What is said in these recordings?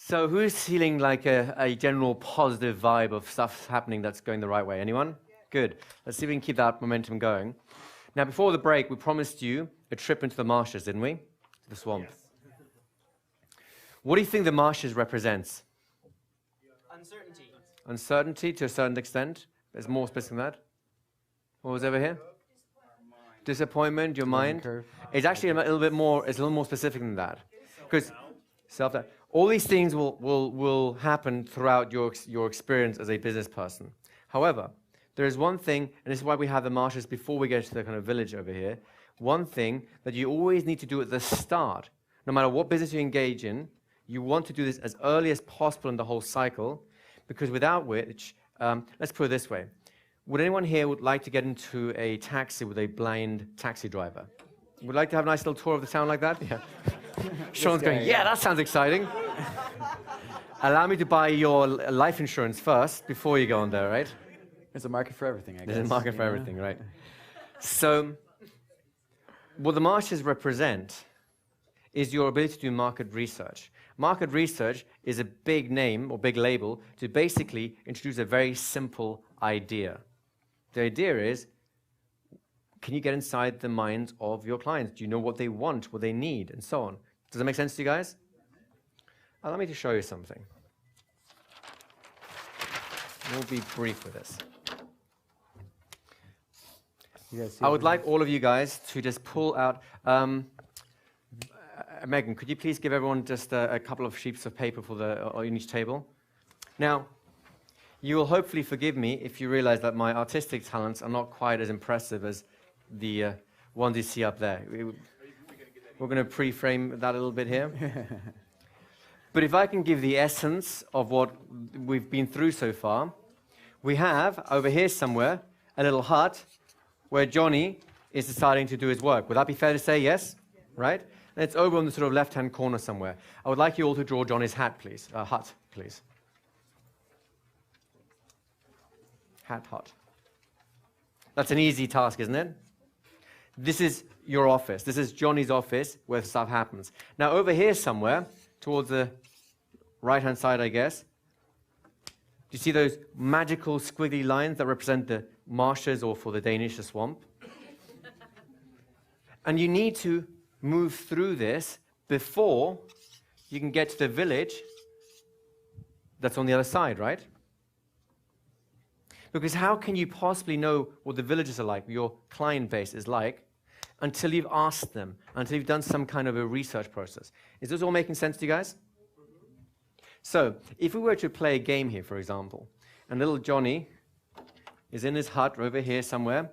So who's feeling like a general positive vibe of stuff happening that's going the right way? Anyone? Yeah. Good. Let's see if we can keep that momentum going. Now, before the break, we promised you a trip into the marshes, didn't we? To the swamp. Yes. What do you think the marshes represents? Uncertainty. Uncertainty to a certain extent. There's more specific than that. What was over here? Disappointment, your mind. It's actually a little bit more, it's a little more specific than that. Because self-doubt. All these things will happen throughout your experience as a business person. However, there is one thing, and this is why we have the marshes before we get to the kind of village over here, one thing that you always need to do at the start. No matter what business you engage in, you want to do this as early as possible in the whole cycle, because without which, let's put it this way. Would anyone here would like to get into a taxi with a blind taxi driver? Would like to have a nice little tour of the town like that? Yeah. Sean's going, yeah, that sounds exciting. Allow me to buy your life insurance first before you go on there, right? There's a market for everything, I guess. There's a market for everything, right? So, what the marshes represent is your ability to do market research. Market research is a big name or big label to basically introduce a very simple idea. The idea is, can you get inside the minds of your clients? Do you know what they want, what they need, and so on? Does that make sense to you guys? Allow me to show you something. We'll be brief with this. I would like all of you guys to just pull out... Megan, could you please give everyone just a couple of sheets of paper on each table? Now, you will hopefully forgive me if you realize that my artistic talents are not quite as impressive as the ones you see up there. We're going to pre-frame that a little bit here. But if I can give the essence of what we've been through so far, we have, over here somewhere, a little hut where Johnny is deciding to do his work. Would that be fair to say yes? Right? And it's over on the sort of left-hand corner somewhere. I would like you all to draw Johnny's hut, please. Hat, please. Hut. That's an easy task, isn't it? This is your office. This is Johnny's office where stuff happens. Now, over here somewhere, towards the right-hand side, I guess, do you see those magical squiggly lines that represent the marshes, or for the Danish, the swamp? And you need to move through this before you can get to the village that's on the other side, right? Because how can you possibly know what the villages are like, your client base is like, until you've asked them, until you've done some kind of a research process? Is this all making sense to you guys? So, if we were to play a game here, for example, and little Johnny is in his hut over here somewhere,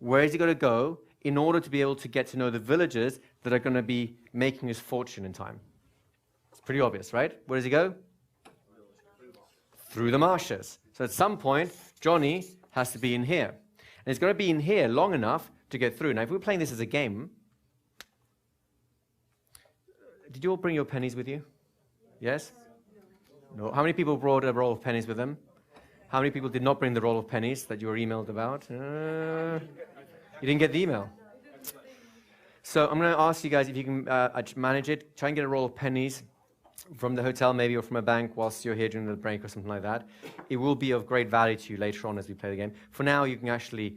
where is he going to go in order to be able to get to know the villagers that are going to be making his fortune in time? It's pretty obvious, right? Where does he go? Through the marshes. So at some point, Johnny has to be in here. And he's going to be in here long enough to get through. Now, if we're playing this as a game, did you all bring your pennies with you? Yes? No. How many people brought a roll of pennies with them? How many people did not bring the roll of pennies that you were emailed about? You didn't get the email. So I'm going to ask you guys if you can manage it. Try and get a roll of pennies from the hotel maybe, or from a bank whilst you're here during the break or something like that. It will be of great value to you later on as we play the game. For now, you can actually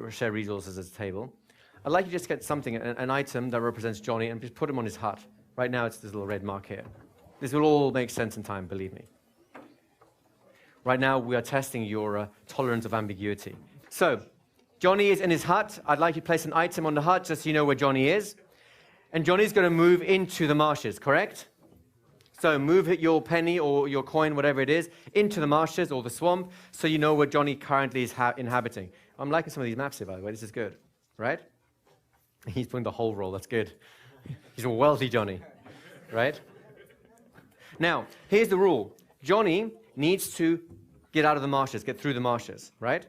share resources at the table. I'd like you to just get something, an item that represents Johnny, and just put him on his hut. Right now, it's this little red mark here. This will all make sense in time, believe me. Right now, we are testing your tolerance of ambiguity. So, Johnny is in his hut. I'd like you to place an item on the hut just so you know where Johnny is. And Johnny's going to move into the marshes, correct? So move your penny or your coin, whatever it is, into the marshes or the swamp so you know where Johnny currently is inhabiting. I'm liking some of these maps here, by the way. This is good, right? He's putting the whole roll. That's good. He's a wealthy Johnny, right? Now, here's the rule. Johnny needs to get out of the marshes, get through the marshes, right?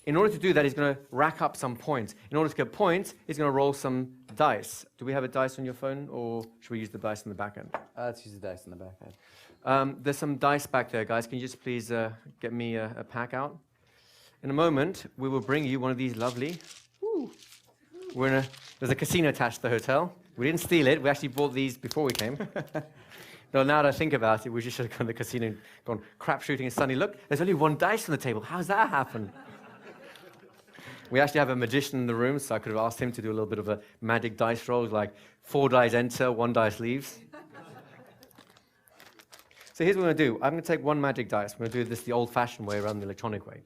In order to do that, he's going to rack up some points. In order to get points, he's going to roll some dice. Do we have a dice on your phone, or should we use the dice on the back end? Let's use the dice on the back end. There's some dice back there, guys. Can you just please get me a pack out? In a moment, we will bring you one of these lovely... There's a casino attached to the hotel. We didn't steal it. We actually bought these before we came. No, now that I think about it, we just should have gone to the casino and gone crap shooting and suddenly, look, there's only one dice on the table. How's that happen? We actually have a magician in the room, so I could have asked him to do a little bit of a magic dice roll, like 4 dice enter, 1 dice leaves. So here's what I'm going to do. I'm going to take 1 magic dice. I'm going to do this the old-fashioned way around the electronic way.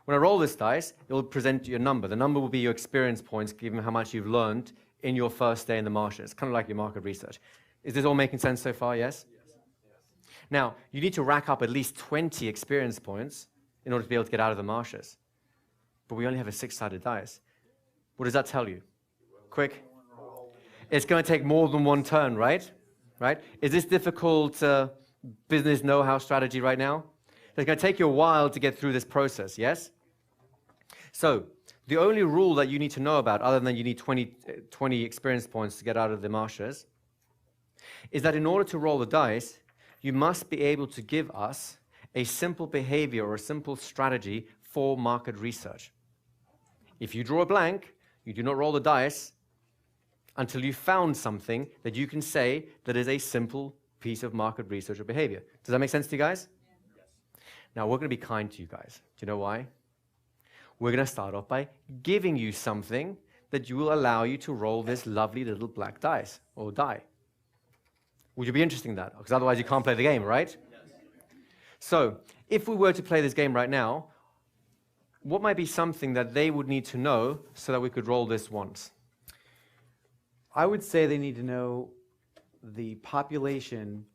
When I roll this dice, it will present you a number. The number will be your experience points, given how much you've learned in your first day in the marshes, kind of like your market research. Is this all making sense so far, yes? Yes. Now, you need to rack up at least 20 experience points in order to be able to get out of the marshes. But we only have a 6-sided dice. What does that tell you? Quick. It's going to take more than 1 turn, right? Right? Is this difficult business know-how strategy right now? It's going to take you a while to get through this process, yes? So, the only rule that you need to know about, other than you need 20 experience points to get out of the marshes, is that in order to roll the dice, you must be able to give us a simple behavior or a simple strategy for market research. If you draw a blank, you do not roll the dice until you found something that you can say that is a simple piece of market research or behavior. Does that make sense to you guys? Yeah. Yes. Now, we're going to be kind to you guys. Do you know why? We're going to start off by giving you something that will allow you to roll this lovely little black dice or die. Would you be interested in that? Because otherwise you can't play the game, right? Yes. So, if we were to play this game right now, what might be something that they would need to know so that we could roll this once? I would say they need to know the population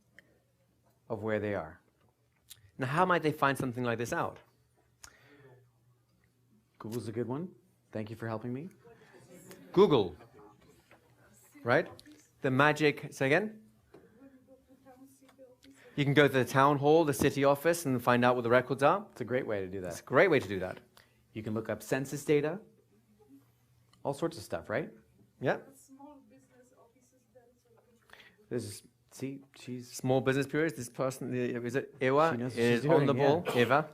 of where they are. Now, how might they find something like this out? Google's a good one. Thank you for helping me. Google, right? The magic, say again? You can go to the town hall, the city office, and find out what the records are. It's a great way to do that. It's a great way to do that. You can look up census data, all sorts of stuff, right? Yeah. There's, see, she's... Small business bureaus, this person, is it Eva? She knows what Is she's on the doing, ball, yeah. Eva.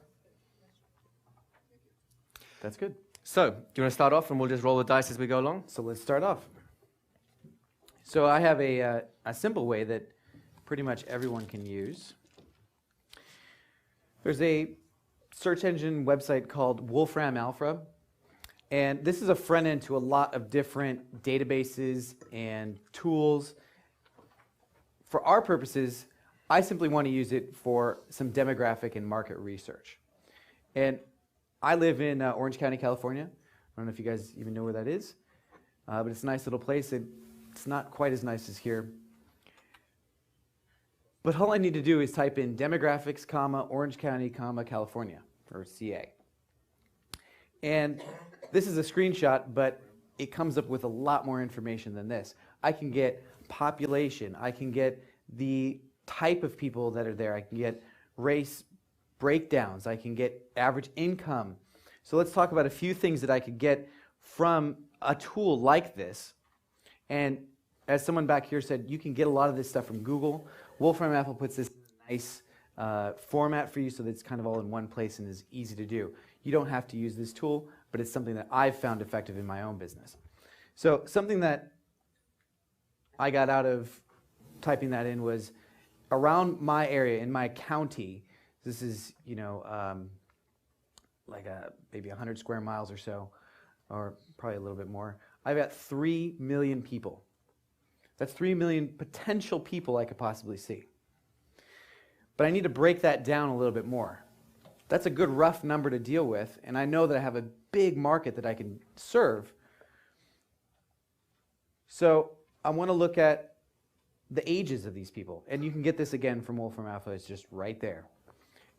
That's good. So, do you want to start off and we'll just roll the dice as we go along? So let's start off. So I have a simple way that pretty much everyone can use. There's a search engine website called Wolfram Alpha, and this is a front end to a lot of different databases and tools. For our purposes, I simply want to use it for some demographic and market research. And I live in Orange County, California. I don't know if you guys even know where that is, but it's a nice little place. It's not quite as nice as here. But all I need to do is type in demographics, Orange County, California, or CA. And this is a screenshot, but it comes up with a lot more information than this. I can get population, I can get the type of people that are there, I can get race breakdowns, I can get average income. So let's talk about a few things that I could get from a tool like this. And as someone back here said, you can get a lot of this stuff from Google. Wolfram Alpha puts this in a nice format for you so that it's kind of all in one place and is easy to do. You don't have to use this tool, but it's something that I've found effective in my own business. So something that I got out of typing that in was around my area, in my county, this is, like maybe 100 square miles or so, or probably a little bit more. I've got 3 million people. That's 3 million potential people I could possibly see. But I need to break that down a little bit more. That's a good rough number to deal with, and I know that I have a big market that I can serve. So I want to look at the ages of these people. And you can get this again from Wolfram Alpha. It's just right there.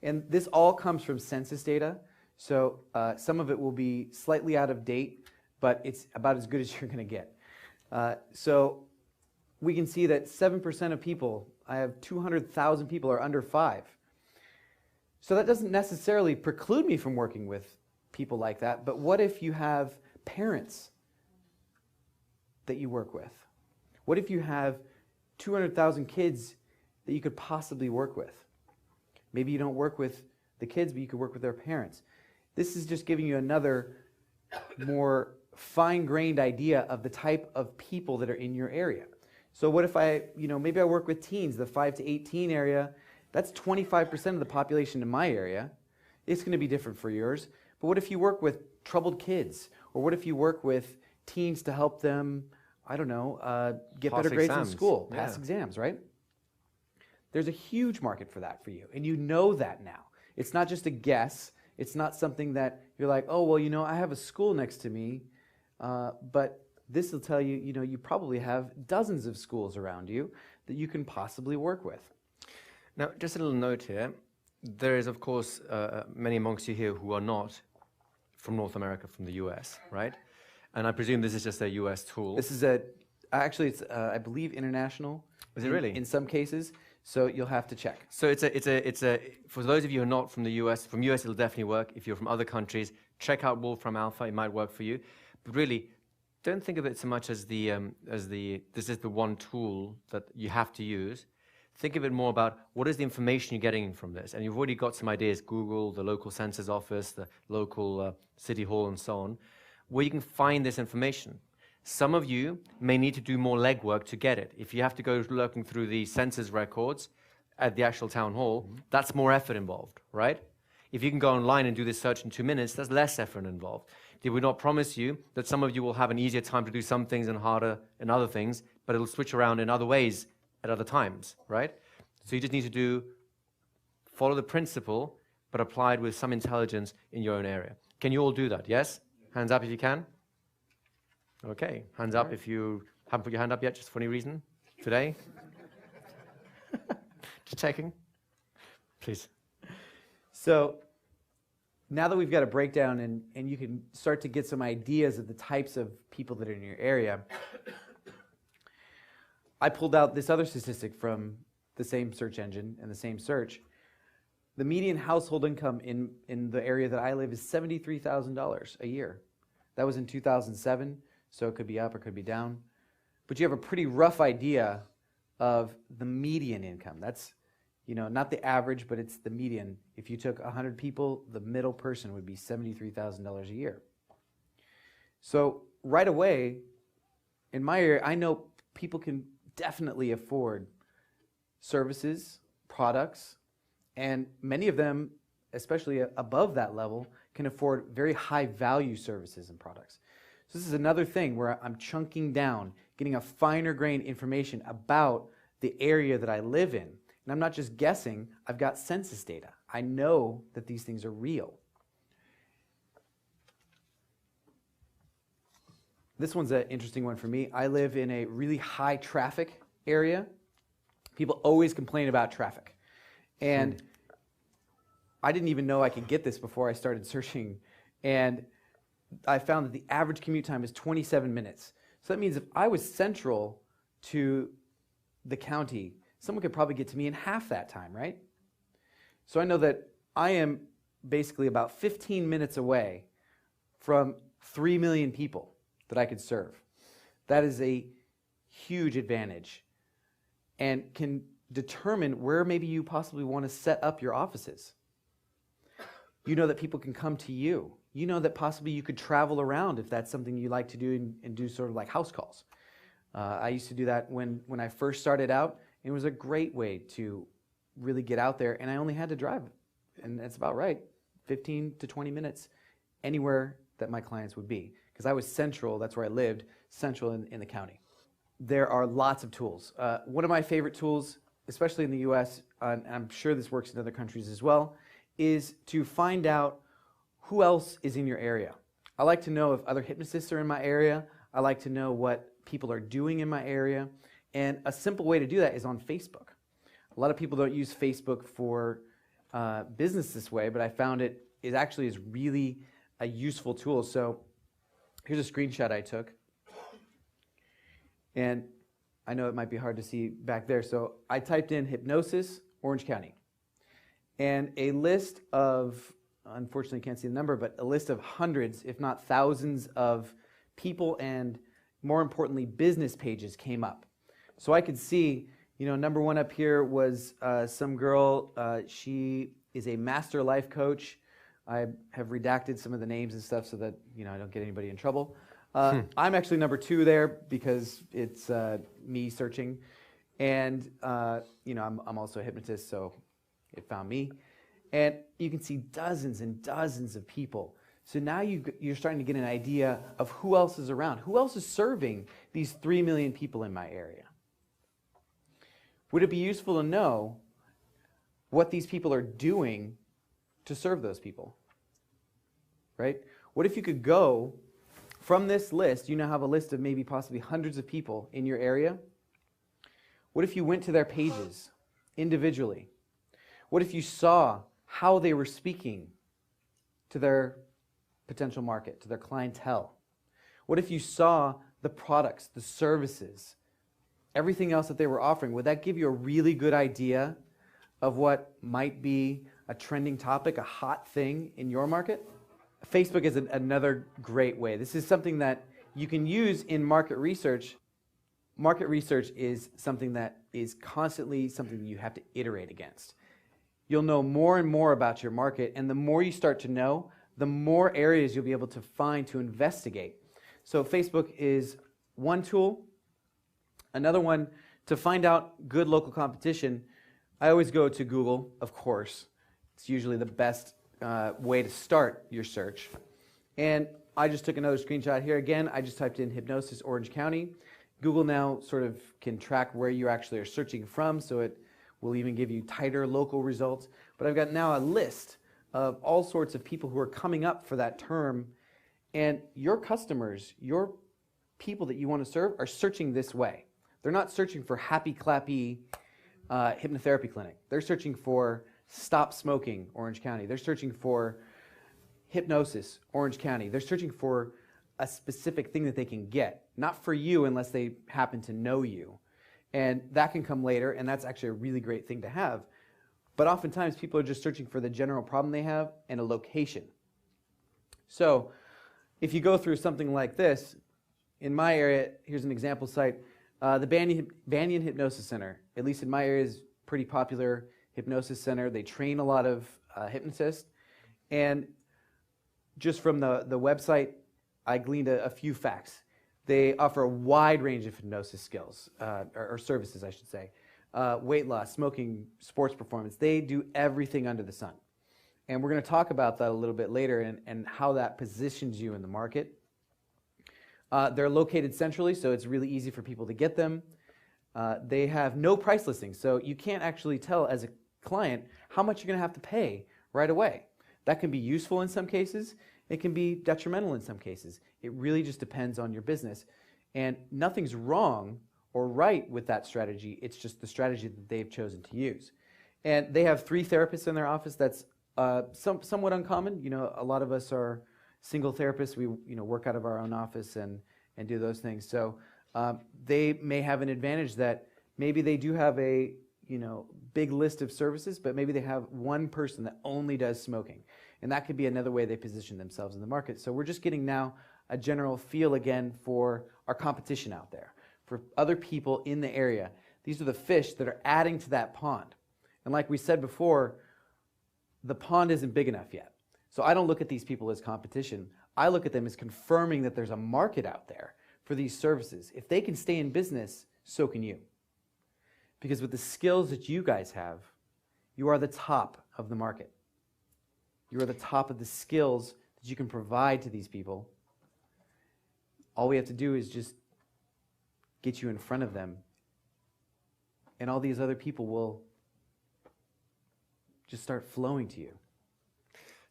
And this all comes from census data. So some of it will be slightly out of date, but it's about as good as you're going to get. So we can see that 7% of people, I have 200,000 people are under 5. So that doesn't necessarily preclude me from working with people like that, but what if you have parents that you work with? What if you have 200,000 kids that you could possibly work with? Maybe you don't work with the kids, but you could work with their parents. This is just giving you another more fine-grained idea of the type of people that are in your area. So what if maybe I work with teens, the 5 to 18 area, that's 25% of the population in my area. It's going to be different for yours. But what if you work with troubled kids? Or what if you work with teens to help them, I don't know, get Pass better grades exams. in school, Yeah. pass exams, right? There's a huge market for that for you, and you know that now. It's not just a guess. It's not something that you're like, oh, well, I have a school next to me, but this will tell you, you probably have dozens of schools around you that you can possibly work with. Now, just a little note here. There is, of course, many amongst you here who are not from North America, from the US, right? And I presume this is just a US tool. This is actually, it's, I believe, international. Is it really? In some cases. So you'll have to check. So it's a for those of you who are not from the US, from US it'll definitely work. If you're from other countries, check out Wolfram Alpha, it might work for you. But really, don't think of it so much as this is the one tool that you have to use. Think of it more about what is the information you're getting from this. And you've already got some ideas, Google, the local census office, the local city hall and so on, where you can find this information. Some of you may need to do more legwork to get it. If you have to go looking through the census records at the actual town hall, that's more effort involved, right? If you can go online and do this search in 2 minutes, there's less effort involved. Did we not promise you that some of you will have an easier time to do some things and harder in other things, but it'll switch around in other ways at other times, right? So you just need to follow the principle, but applied with some intelligence in your own area. Can you all do that, yes? Hands up if you can. Okay, hands up if you haven't put your hand up yet, just for any reason, today. Just checking, please. So now that we've got a breakdown and you can start to get some ideas of the types of people that are in your area, I pulled out this other statistic from the same search engine and the same search. The median household income in the area that I live is $73,000 a year. That was in 2007. So it could be up or could be down. But you have a pretty rough idea of the median income. That's, not the average, but it's the median. If you took 100 people, the middle person would be $73,000 a year. So right away, in my area, I know people can definitely afford services, products, and many of them, especially above that level, can afford very high value services and products. So this is another thing where I'm chunking down, getting a finer grained information about the area that I live in. And I'm not just guessing, I've got census data. I know that these things are real. This one's an interesting one for me. I live in a really high traffic area. People always complain about traffic. And I didn't even know I could get this before I started searching. And I found that the average commute time is 27 minutes. So that means if I was central to the county, someone could probably get to me in half that time, right? So I know that I am basically about 15 minutes away from 3 million people that I could serve. That is a huge advantage and can determine where maybe you possibly want to set up your offices. You know that people can come to you. You know that possibly you could travel around if that's something you like to do and do sort of like house calls. I used to do that when I first started out. It was a great way to really get out there, and I only had to drive, and that's about right, 15 to 20 minutes anywhere that my clients would be, because I was central, that's where I lived, central in the county. There are lots of tools. One of my favorite tools, especially in the US, and I'm sure this works in other countries as well, is to find out who else is in your area. I like to know if other hypnotists are in my area. I like to know what people are doing in my area. And a simple way to do that is on Facebook. A lot of people don't use Facebook for business this way, but I found it actually is really a useful tool. So here's a screenshot I took. And I know it might be hard to see back there. So I typed in hypnosis, Orange County. And a list of, unfortunately can't see the number, but a list of hundreds, if not thousands of people and more importantly, business pages came up. So I could see, number one up here was some girl, she is a master life coach. I have redacted some of the names and stuff so that, I don't get anybody in trouble. I'm actually number 2 there because it's me searching. And, I'm also a hypnotist, so it found me. And you can see dozens and dozens of people. So now you're starting to get an idea of who else is around. Who else is serving these 3 million people in my area? Would it be useful to know what these people are doing to serve those people? Right? What if you could go from this list, you now have a list of maybe possibly hundreds of people in your area. What if you went to their pages individually? What if you saw how they were speaking to their potential market, to their clientele? What if you saw the products, the services, everything else that they were offering? Would that give you a really good idea of what might be a trending topic, a hot thing in your market? Facebook is another great way. This is something that you can use in market research. Market research is something that is constantly something that you have to iterate against. You'll know more and more about your market, and the more you start to know, the more areas you'll be able to find to investigate. So Facebook is one tool. Another one, to find out good local competition, I always go to Google, of course. It's usually the best way to start your search. And I just took another screenshot here. Again, I just typed in hypnosis Orange County. Google now sort of can track where you actually are searching from, so it will even give you tighter local results. But I've got now a list of all sorts of people who are coming up for that term, and your customers, your people that you want to serve, are searching this way. They're not searching for happy, clappy hypnotherapy clinic. They're searching for stop smoking, Orange County. They're searching for hypnosis, Orange County. They're searching for a specific thing that they can get, not for you unless they happen to know you. And that can come later, and that's actually a really great thing to have. But oftentimes people are just searching for the general problem they have and a location. So if you go through something like this, in my area, here's an example site, the Banyan Hypnosis Center, at least in my area, is pretty popular hypnosis center. They train a lot of hypnotists. And just from the website, I gleaned a few facts. They offer a wide range of hypnosis skills, or services, I should say. Weight loss, smoking, sports performance. They do everything under the sun. And we're going to talk about that a little bit later and how that positions you in the market. They're located centrally, so it's really easy for people to get them. They have no price listings, so you can't actually tell as a client how much you're going to have to pay right away. That can be useful in some cases. It can be detrimental in some cases. It really just depends on your business. And nothing's wrong or right with that strategy. It's just the strategy that they've chosen to use. And they have 3 therapists in their office. That's somewhat uncommon. You know, a lot of us are single therapists. We work out of our own office and do those things. So they may have an advantage that maybe they do have a big list of services, but maybe they have one person that only does smoking. And that could be another way they position themselves in the market. So we're just getting now a general feel again for our competition out there, for other people in the area. These are the fish that are adding to that pond. And like we said before, the pond isn't big enough yet. So I don't look at these people as competition. I look at them as confirming that there's a market out there for these services. If they can stay in business, so can you. Because with the skills that you guys have, you are the top of the market. You are the top of the skills that you can provide to these people. All we have to do is just get you in front of them, and all these other people will just start flowing to you.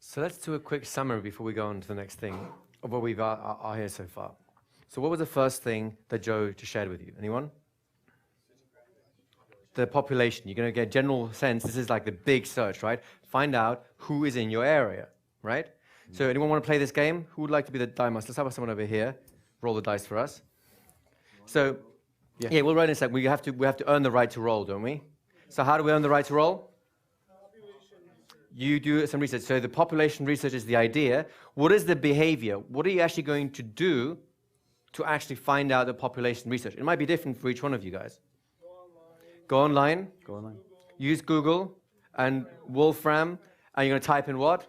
So let's do a quick summary before we go on to the next thing of what we've are here so far. So what was the first thing that Joe just shared with you? Anyone? The population. You're going to get a general sense. This is like the big search, right? Find out who is in your area, right? So anyone want to play this game? Who would like to be the die master? Let's have someone over here roll the dice for us. So yeah, we'll roll in a sec. We have to earn the right to roll, don't we? So how do we earn the right to roll? You do some research. So the population research is the idea. What is the behavior? What are you actually going to do to actually find out the population research? It might be different for each one of you guys. Go online. Go online. Use Google and Wolfram, and you're going to type in what?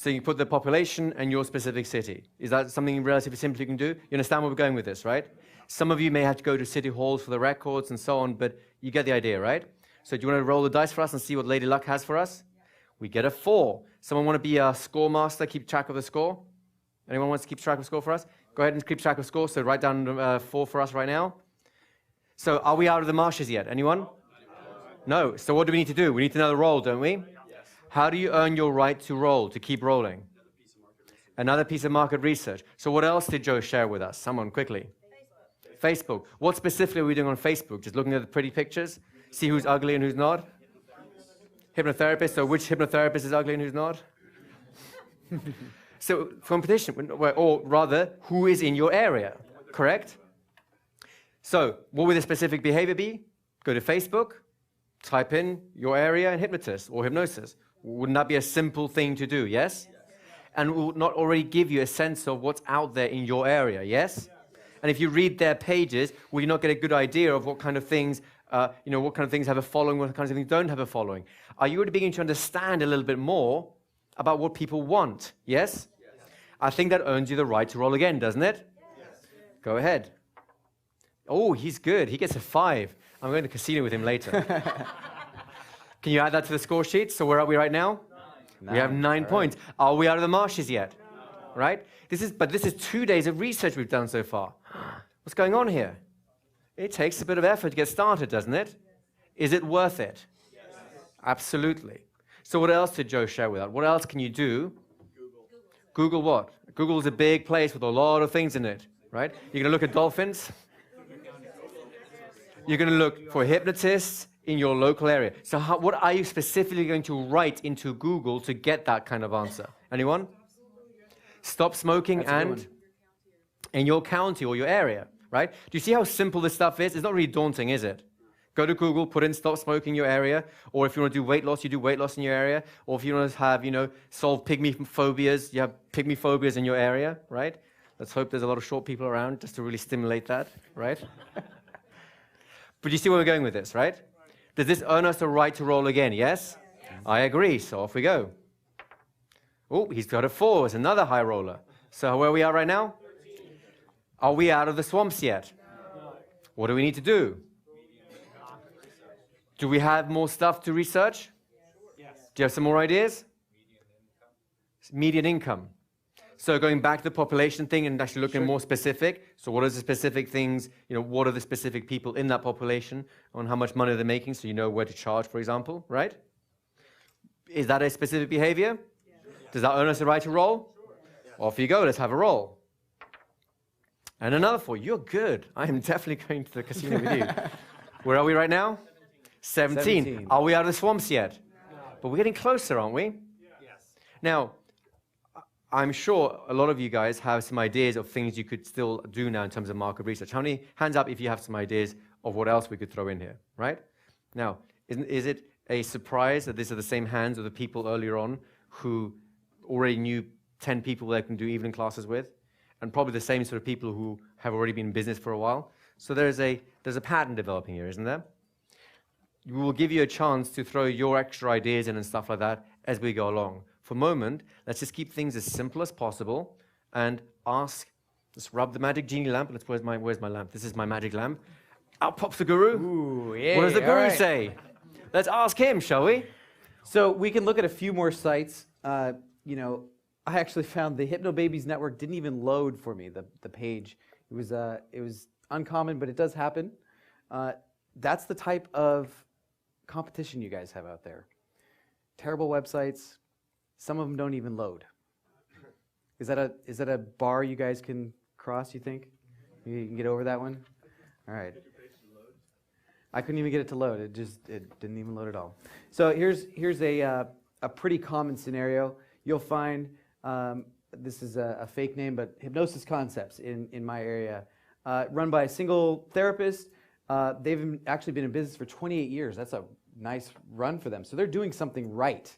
So you put the population and your specific city. Is that something relatively simple you can do? You understand where we're going with this, right? Some of you may have to go to city halls for the records and so on, but you get the idea, right? So do you want to roll the dice for us and see what Lady Luck has for us? We get a 4. Someone want to be a score master, keep track of the score? Anyone wants to keep track of score for us? Go ahead and keep track of score. So write down 4 for us right now. So are we out of the marshes yet? Anyone? No. So what do we need to do? We need to know the roll, don't we? How do you earn your right to roll, to keep rolling? Another piece of market research. So what else did Joe share with us? Someone, quickly. Facebook. What specifically are we doing on Facebook? Just looking at the pretty pictures? See who's ugly and who's not? Hypnotherapist. So which hypnotherapist is ugly and who's not? So competition, or rather, who is in your area, correct? So what would the specific behavior be? Go to Facebook, type in your area and hypnotist or hypnosis. Wouldn't that be a simple thing to do, yes? And will not already give you a sense of what's out there in your area, yes? And if you read their pages, will you not get a good idea of what kind of things, what kind of things have a following, what kinds of things don't have a following? Are you already beginning to understand a little bit more about what people want, yes? I think that earns you the right to roll again, doesn't it? Yes. Go ahead. Oh, he's good. He gets a 5. I'm going to the casino with him later. Can you add that to the score sheet? So where are we right now? 9. We have 9 points. Right. Are we out of the marshes yet? No. Right? This is 2 days of research we've done so far. What's going on here? It takes a bit of effort to get started, doesn't it? Is it worth it? Yes. Absolutely. So what else did Joe share with us? What else can you do? Google what? Google is a big place with a lot of things in it, right? You're going to look at dolphins. You're going to look for hypnotists in your local area. So what are you specifically going to write into Google to get that kind of answer? Anyone? Stop smoking and in your county or your area, right? Do you see how simple this stuff is? It's not really daunting, is it? Go to Google, put in stop smoking in your area, or if you want to do weight loss, you do weight loss in your area, or if you want to have, solve pygmy phobias, you have pygmy phobias in your area, right? Let's hope there's a lot of short people around just to really stimulate that, right? But you see where we're going with this, right? Does this earn us the right to roll again, yes? I agree, so off we go. Oh, he's got a 4, it's another high roller. So where are we at right now? Are we out of the swamps yet? What do we need to do? Do we have more stuff to research? Yes. Do you have some more ideas? Median income. So going back to the population thing and actually looking more specific. So what are the specific things, what are the specific people in that population on how much money they're making so you know where to charge, for example, right? Is that a specific behavior? Yes. Does that earn us the right to roll? Sure. Off you go, let's have a roll. And another 4, you're good. I am definitely going to the casino with you. Where are we right now? 17. Are we out of the swamps yet? No. But we're getting closer, aren't we? Yes. Now, I'm sure a lot of you guys have some ideas of things you could still do now in terms of market research. How many hands up if you have some ideas of what else we could throw in here, right? Now, is it a surprise that these are the same hands of the people earlier on who already knew 10 people they can do evening classes with? And probably the same sort of people who have already been in business for a while. So there's a pattern developing here, isn't there? We will give you a chance to throw your extra ideas in and stuff like that as we go along. For a moment, let's just keep things as simple as possible and ask, let's rub the magic genie lamp. Where's my lamp? This is my magic lamp. Out pops the guru. Ooh, yeah, what does the guru say? Let's ask him, shall we? So we can look at a few more sites. I actually found the Hypnobabies Network didn't even load for me, the page. It was uncommon, but it does happen. That's the type of competition you guys have out there. Terrible websites. Some of them don't even load. Is that a bar you guys can cross, you think? You can get over that one? All right. I couldn't even get it to load. It didn't even load at all. So here's a pretty common scenario. You'll find, this is a fake name, but Hypnosis Concepts in my area, run by a single therapist. They've actually been in business for 28 years. That's a nice run for them. So they're doing something right.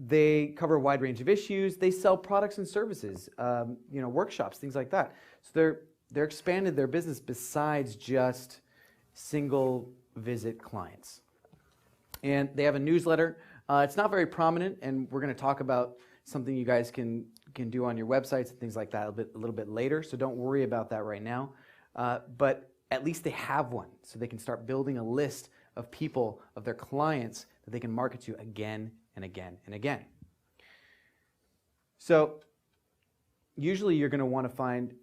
They cover a wide range of issues. They sell products and services, workshops, things like that. So they're expanded their business besides just single visit clients. And they have a newsletter. It's not very prominent, and we're going to talk about something you guys can do on your websites and things like that a little bit later, so don't worry about that right now. But at least they have one, so they can start building a list of people, of their clients, that they can market to again and again and again. So usually you're going to want to find,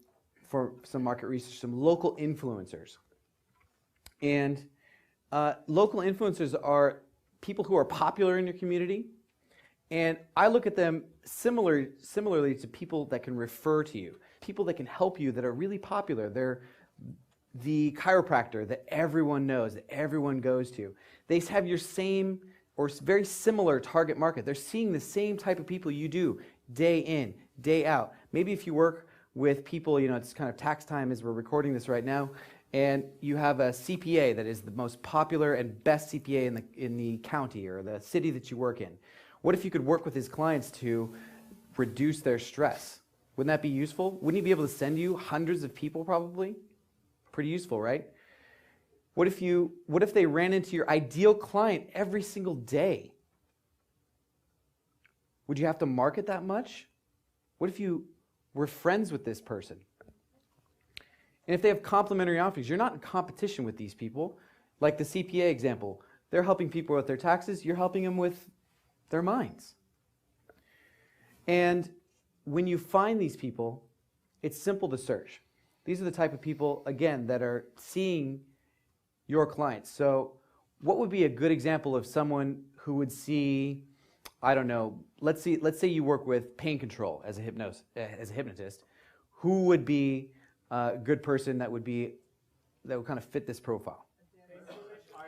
for some market research, some local influencers. And local influencers are people who are popular in your community, and I look at them similarly to people that can refer to you, people that can help you that are really popular. They're the chiropractor that everyone knows, that everyone goes to. They have your same or very similar target market. They're seeing the same type of people you do day in, day out. Maybe if you work with people, it's kind of tax time as we're recording this right now, and you have a CPA that is the most popular and best CPA in the county or the city that you work in. What if you could work with his clients to reduce their stress? Wouldn't that be useful? Wouldn't he be able to send you hundreds of people probably? Pretty useful, right? What if they ran into your ideal client every single day? Would you have to market that much? What if you were friends with this person? And if they have complementary offerings, you're not in competition with these people. Like the CPA example, they're helping people with their taxes, you're helping them with their minds. And when you find these people, it's simple to search. These are the type of people, again, that are seeing your clients. So what would be a good example of someone who would see, I don't know, let's say you work with pain control as a hypnotist. Who would be a good person that would kind of fit this profile?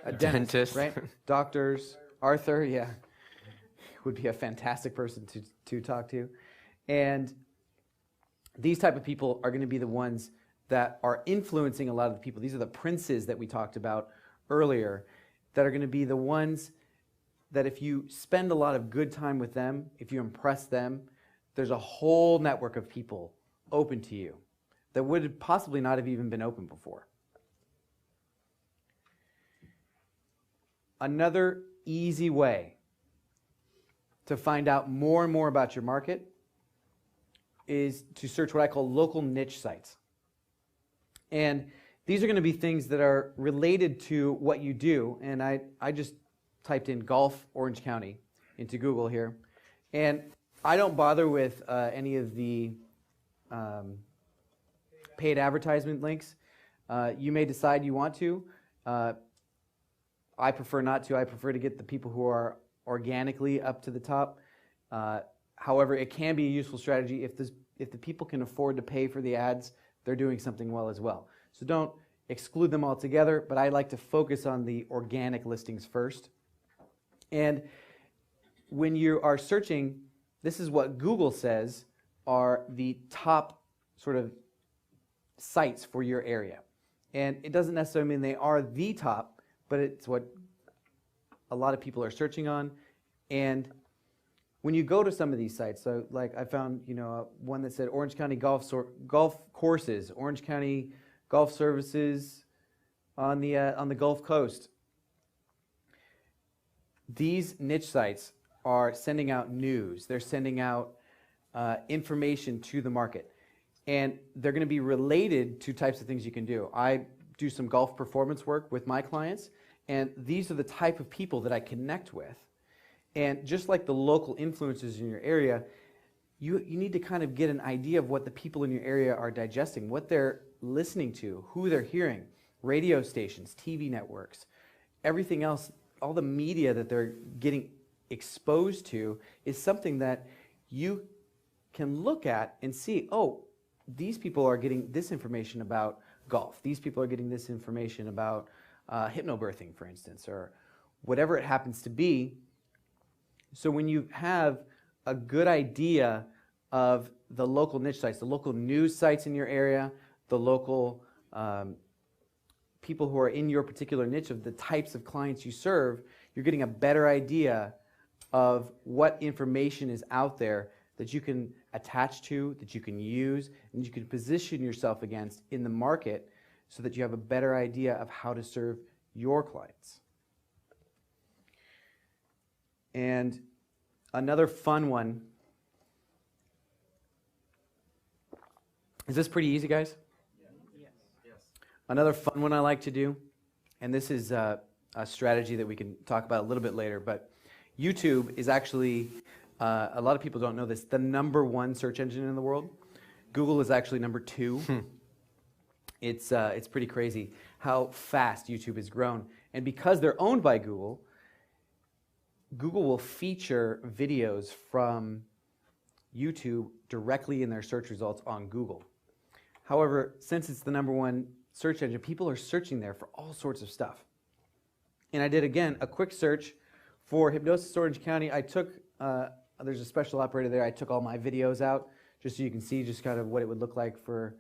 A dentist, right? Doctors. Arthur, yeah, would be a fantastic person to talk to. And these type of people are going to be the ones that are influencing a lot of the people. These are the princes that we talked about earlier that are going to be the ones that if you spend a lot of good time with them, if you impress them, there's a whole network of people open to you that would possibly not have even been open before. Another easy way to find out more and more about your market is to search what I call local niche sites. And these are going to be things that are related to what you do. And I just typed in Gulf Orange County into Google here. And I don't bother with any of the paid advertisement links. You may decide you want to. I prefer not to. I prefer to get the people who are organically up to the top. However, it can be a useful strategy if the people can afford to pay for the ads. They're doing something well as well. So don't exclude them altogether, but I like to focus on the organic listings first. And when you are searching, this is what Google says are the top sort of sites for your area. And it doesn't necessarily mean they are the top, but it's what a lot of people are searching on. And when you go to some of these sites, so like I found, one that said Orange County golf courses, Orange County golf services on the Gulf Coast. These niche sites are sending out news. They're sending out information to the market, and they're going to be related to types of things you can do. I do some golf performance work with my clients, and these are the type of people that I connect with. And just like the local influencers in your area, you need to kind of get an idea of what the people in your area are digesting, what they're listening to, who they're hearing, radio stations, TV networks, everything else, all the media that they're getting exposed to is something that you can look at and see, oh, these people are getting this information about golf. These people are getting this information about hypnobirthing, for instance, or whatever it happens to be. So when you have a good idea of the local niche sites, the local news sites in your area, the local people who are in your particular niche of the types of clients you serve, you're getting a better idea of what information is out there that you can attach to, that you can use, and you can position yourself against in the market so that you have a better idea of how to serve your clients. And another fun one. Is this pretty easy, guys? Yes. Another fun one I like to do, and this is a strategy that we can talk about a little bit later, but YouTube is actually, a lot of people don't know this, the #1 search engine in the world. Google is actually #2. It's pretty crazy how fast YouTube has grown. And because they're owned by Google, Google will feature videos from YouTube directly in their search results on Google. However, since it's the #1 search engine, people are searching there for all sorts of stuff. And I did, again, a quick search for Hypnosis Orange County. I took, there's a special operator there, I took all my videos out, just so you can see just kind of what it would look like for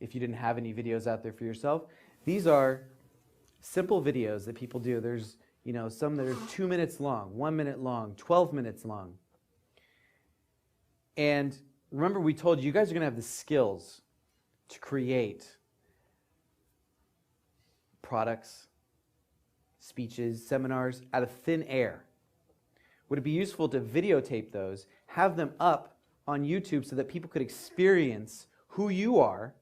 if you didn't have any videos out there for yourself. These are simple videos that people do. There's, you know, some that are 2 minutes long, 1 minute long, 12 minutes long. And remember, we told you guys are going to have the skills to create products, speeches, seminars out of thin air. Would it be useful to videotape those, have them up on YouTube so that people could experience who you are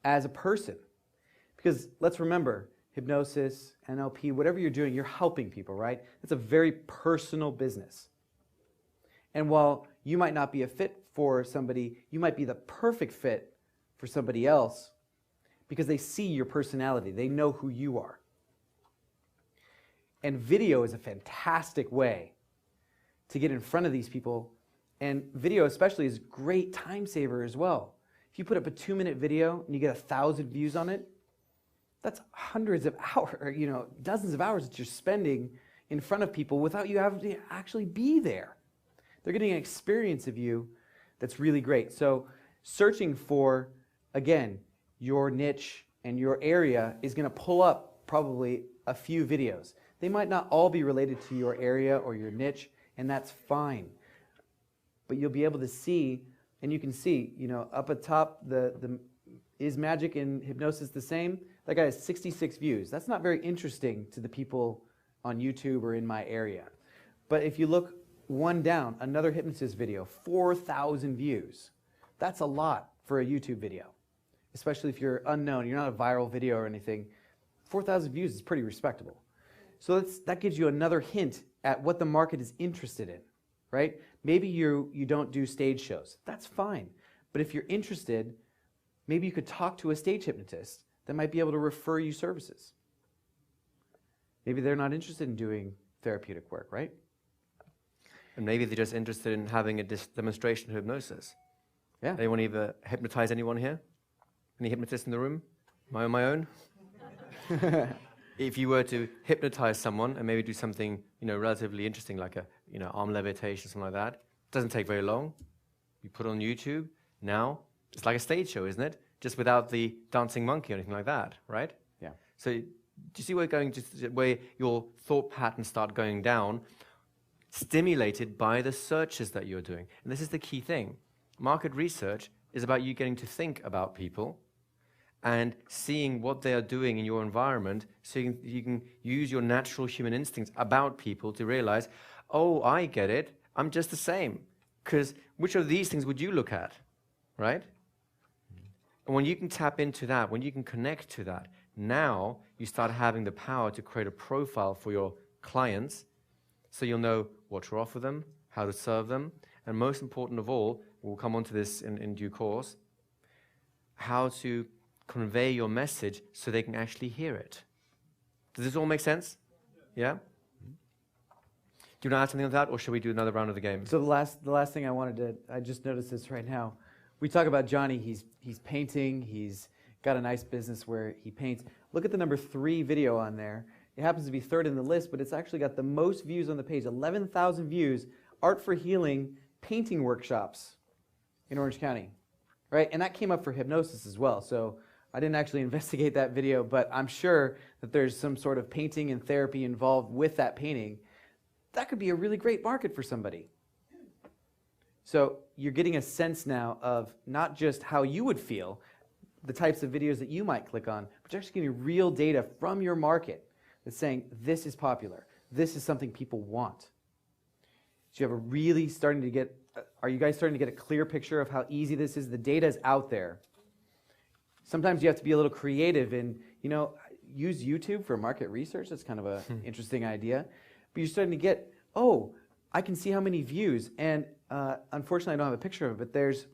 as a person? Because let's remember, hypnosis, NLP, whatever you're doing, you're helping people, right? It's a very personal business. And while you might not be a fit for somebody, you might be the perfect fit for somebody else because they see your personality. They know who you are. And video is a fantastic way to get in front of these people. And video especially is a great time saver as well. If you put up a 2-minute video and you get 1,000 views on it, that's hundreds of hours, you know, dozens of hours that you're spending in front of people without you having to actually be there. They're getting an experience of you that's really great. So searching for, again, your niche and your area is going to pull up probably a few videos. They might not all be related to your area or your niche, and that's fine. But you'll be able to see, and you can see, you know, up at top, is magic and hypnosis the same? That guy has 66 views. That's not very interesting to the people on YouTube or in my area. But if you look one down, another hypnotist video, 4,000 views. That's a lot for a YouTube video, especially if you're unknown, you're not a viral video or anything. 4,000 views is pretty respectable. So that gives you another hint at what the market is interested in, right? Maybe you don't do stage shows. That's fine. But if you're interested, maybe you could talk to a stage hypnotist that might be able to refer you services. Maybe they're not interested in doing therapeutic work, right? And maybe they're just interested in having a demonstration of hypnosis. Yeah. Anyone either hypnotize anyone here? Any hypnotists in the room? Am I on my own? If you were to hypnotize someone and maybe do something, you know, relatively interesting, like a, you know, arm levitation, something like that, it doesn't take very long. You put it on YouTube. Now it's like a stage show, isn't it? Just without the dancing monkey or anything like that, right? Yeah. So do you see where your thought patterns start going down, stimulated by the searches that you're doing? And this is the key thing. Market research is about you getting to think about people and seeing what they are doing in your environment so you can use your natural human instincts about people to realize, oh, I get it, I'm just the same. Because which of these things would you look at, right? And when you can tap into that, when you can connect to that, now you start having the power to create a profile for your clients so you'll know what to offer them, how to serve them, and most important of all, we'll come on to this in due course, how to convey your message so they can actually hear it. Does this all make sense? Yeah? Do you want to add something on that, or should we do another round of the game? So the last thing I just noticed this right now. We talk about Johnny, he's painting, he's got a nice business where he paints. Look at the number 3 video on there. It happens to be 3rd in the list, but it's actually got the most views on the page, 11,000 views, Art for Healing painting workshops in Orange County, right? And that came up for hypnosis as well. So I didn't actually investigate that video, but I'm sure that there's some sort of painting and therapy involved with that painting. That could be a really great market for somebody. So you're getting a sense now of not just how you would feel, the types of videos that you might click on, but you're actually getting real data from your market that's saying this is popular, this is something people want. So you have a really starting to get, are you guys starting to get a clear picture of how easy this is? The data is out there. Sometimes you have to be a little creative and, you know, use YouTube for market research. That's kind of an interesting idea. But you're starting to get, oh, I can see how many views. And unfortunately, I don't have a picture of it, but there's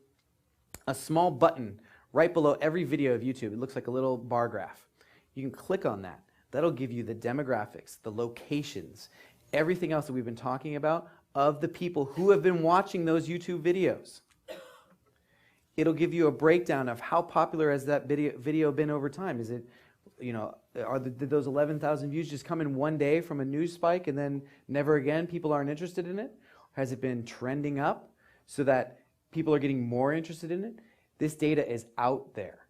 a small button right below every video of YouTube. It looks like a little bar graph. You can click on that. That'll give you the demographics, the locations, everything else that we've been talking about of the people who have been watching those YouTube videos. It'll give you a breakdown of how popular has that video been over time. Is it, you know, did those 11,000 views just come in one day from a news spike and then never again, people aren't interested in it? Has it been trending up so that people are getting more interested in it? This data is out there.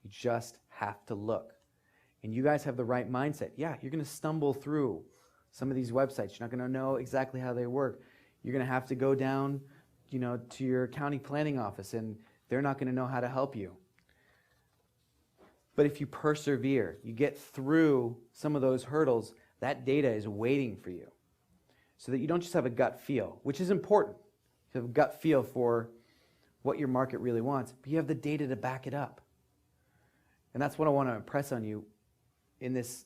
You just have to look. And you guys have the right mindset. Yeah, you're going to stumble through some of these websites. You're not going to know exactly how they work. You're going to have to go down, you know, to your county planning office, and they're not going to know how to help you. But if you persevere, you get through some of those hurdles, that data is waiting for you. So that you don't just have a gut feel, which is important. You have a gut feel for what your market really wants, but you have the data to back it up. And that's what I want to impress on you in this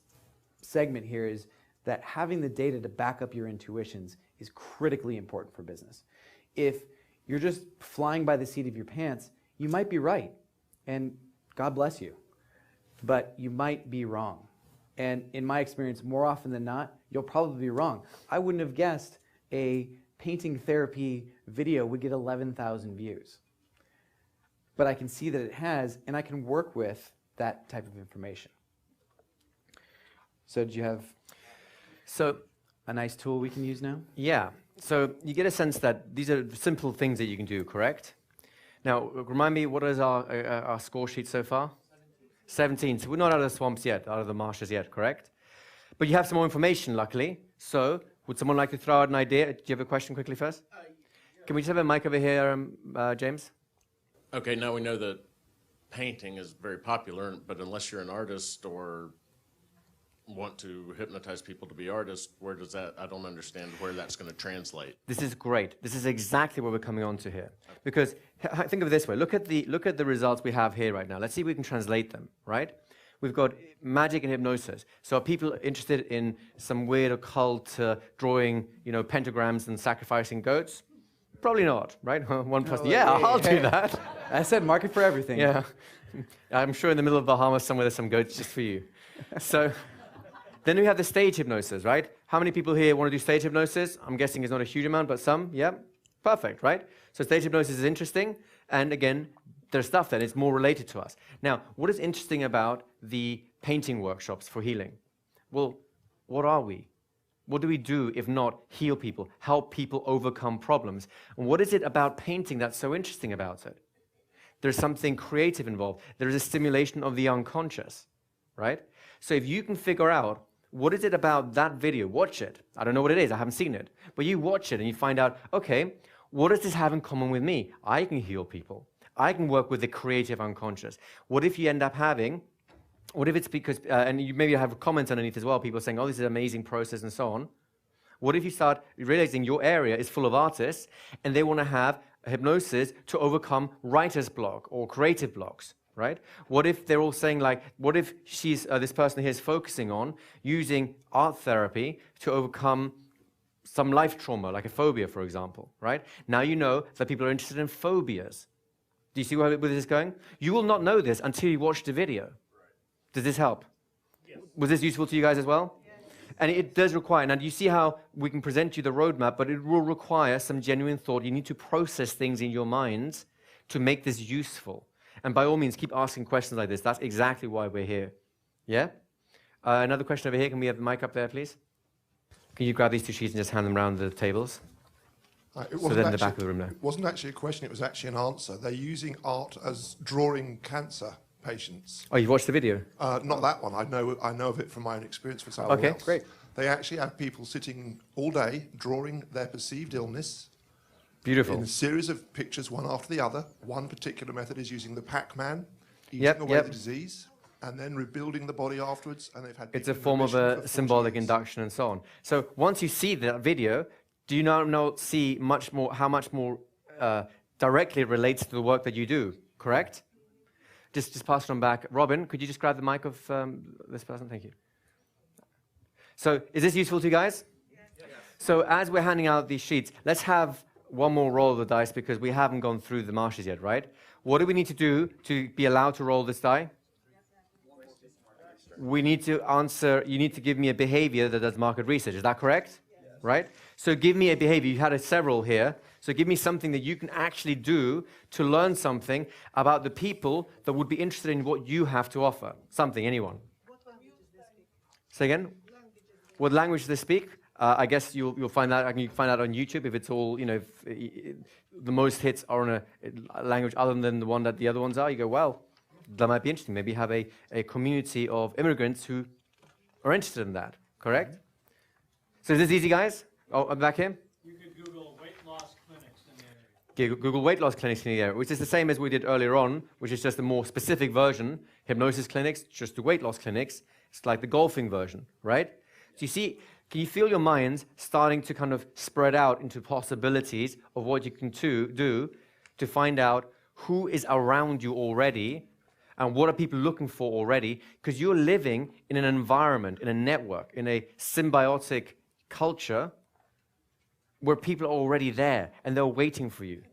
segment here, is that having the data to back up your intuitions is critically important for business. If you're just flying by the seat of your pants, you might be right, and God bless you, but you might be wrong. And in my experience, more often than not, you'll probably be wrong. I wouldn't have guessed a painting therapy video would get 11,000 views. But I can see that it has, and I can work with that type of information. So do you have a nice tool we can use now? Yeah. So you get a sense that these are simple things that you can do, correct? Now, remind me, what is our score sheet so far? 17. So we're not out of the swamps yet, out of the marshes yet, correct? But you have some more information, luckily. So would someone like to throw out an idea? Do you have a question quickly first? Can we just have a mic over here, James? Okay, now we know that painting is very popular, but unless you're an artist or want to hypnotize people to be artists, where does that, I don't understand where that's going to translate. This is great. This is exactly what we're coming on to here. Because think of it this way. Look at the results we have here right now. Let's see if we can translate them, right? We've got magic and hypnosis. So are people interested in some weird occult drawing, you know, pentagrams and sacrificing goats? Probably not, right? One person, yeah, I'll do that. I said market for everything. Yeah. I'm sure in the middle of Bahamas somewhere there's some goats just for you. So then we have the stage hypnosis, right? How many people here want to do stage hypnosis? I'm guessing it's not a huge amount, but some, yeah? Perfect, right? So stage hypnosis is interesting, and again, there's stuff that is more related to us. Now, what is interesting about the painting workshops for healing? Well, what are we? What do we do if not heal people, help people overcome problems? And what is it about painting that's so interesting about it? There's something creative involved. There is a stimulation of the unconscious, right? So if you can figure out what is it about that video, watch it. I don't know what it is, I haven't seen it. But you watch it and you find out, okay, what does this have in common with me? I can heal people. I can work with the creative unconscious. What if you end up having, what if it's because, and you maybe have comments underneath as well, people saying, oh, this is an amazing process and so on. What if you start realizing your area is full of artists and they want to have a hypnosis to overcome writer's block or creative blocks, right? What if they're all saying like, what if this person here is focusing on using art therapy to overcome some life trauma, like a phobia, for example, right? Now you know that people are interested in phobias. Do you see where this is going? You will not know this until you watch the video. Does this help? Yes. Was this useful to you guys as well? Yes. And it does require, now do you see how we can present you the roadmap, but it will require some genuine thought. You need to process things in your minds to make this useful. And by all means, keep asking questions like this. That's exactly why we're here. Yeah? Another question over here. Can we have the mic up there, please? Can you grab these two sheets and just hand them around the tables? So they're in the back of the room now. It wasn't actually a question, it was actually an answer. They're using art as drawing cancer patients. Oh, you've watched the video? Not that one. I know of it from my own experience with someone else. Okay, great. They actually have people sitting all day drawing their perceived illness. Beautiful. In a series of pictures, one after the other. One particular method is using the Pac-Man, eating away the disease. and then rebuilding the body afterwards, and they've had. It's a people in form of remission for a 40 symbolic years. induction and so on. So once you see that video, do you now see how much more directly it relates to the work that you do, correct? Just pass it on back. Robin, could you just grab the mic of this person? Thank you. So is this useful to you guys? Yes. So as we're handing out these sheets, let's have one more roll of the dice because we haven't gone through the marshes yet, right? What do we need to do to be allowed to roll this die? We need to answer, you need to give me a behavior that does market research. Is that correct? Yes. Right? So give me a behavior. You had several here. So give me something that you can actually do to learn something about the people that would be interested in what you have to offer. Something, anyone. What languages they speak? Say again? What language they speak? I guess you'll find out. You can find out on YouTube if it's all, you know, if the most hits are on a language other than the one that the other ones are. You go, well, that might be interesting. Maybe have a community of immigrants who are interested in that. Correct? So is this easy, guys? Oh, I'm back here. You could Google weight loss clinics in the area. Google weight loss clinics in the area, which is the same as we did earlier on, which is just a more specific version. Hypnosis clinics, just the weight loss clinics. It's like the golfing version, right? So you see, can you feel your minds starting to kind of spread out into possibilities of what you can do to find out who is around you already and what are people looking for already? Because you're living in an environment, in a network, in a symbiotic culture where people are already there and they're waiting for you.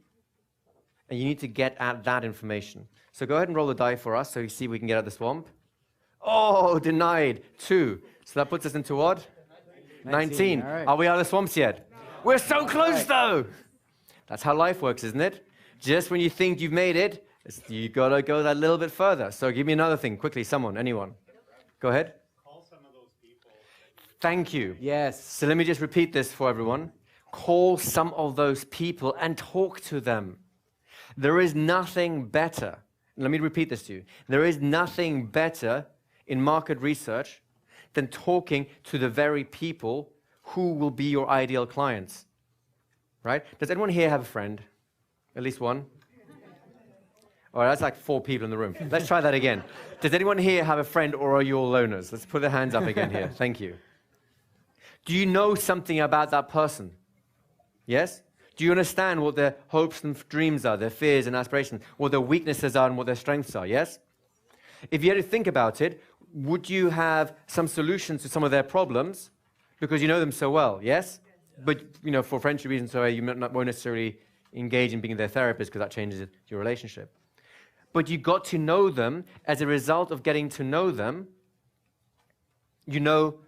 And you need to get at that information. So go ahead and roll the die for us so you see if we can get out the swamp. Oh, denied. 2. So that puts us into what? 19. All right. Are we out of the swamps yet? We're so close, though. That's how life works, isn't it? Just when you think you've made it, you got to go that little bit further. So give me another thing. Quickly, someone, anyone. Go ahead. Call some of those people. Thank you. Yes. So let me just repeat this for everyone. Call some of those people and talk to them. There is nothing better. Let me repeat this to you. There is nothing better in market research than talking to the very people who will be your ideal clients. Right? Does anyone here have a friend? At least one? All right, that's like 4 people in the room. Let's try that again. Does anyone here have a friend, or are you all loners? Let's put their hands up again here. Thank you. Do you know something about that person? Yes? Do you understand what their hopes and dreams are, their fears and aspirations, what their weaknesses are and what their strengths are? Yes? If you had to think about it, would you have some solutions to some of their problems because you know them so well? Yes? But, you know, for friendship reasons, so you won't necessarily engage in being their therapist because that changes your relationship. But you got to know them. As a result of getting to know them, you know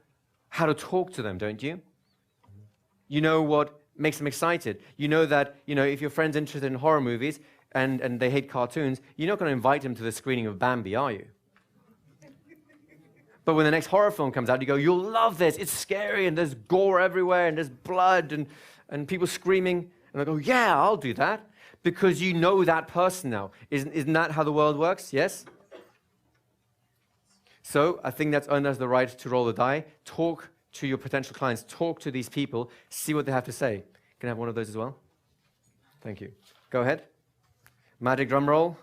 how to talk to them, don't you? You know what makes them excited. You know that, you know, if your friend's interested in horror movies and they hate cartoons, you're not going to invite them to the screening of Bambi, are you? But when the next horror film comes out, you go, you'll love this. It's scary and there's gore everywhere and there's blood and people screaming. And I go, yeah, I'll do that. Because you know that person now. Isn't that how the world works? Yes? So I think that's earned us the right to roll the die. Talk to your potential clients. Talk to these people. See what they have to say. Can I have one of those as well? Thank you. Go ahead. Magic drum roll.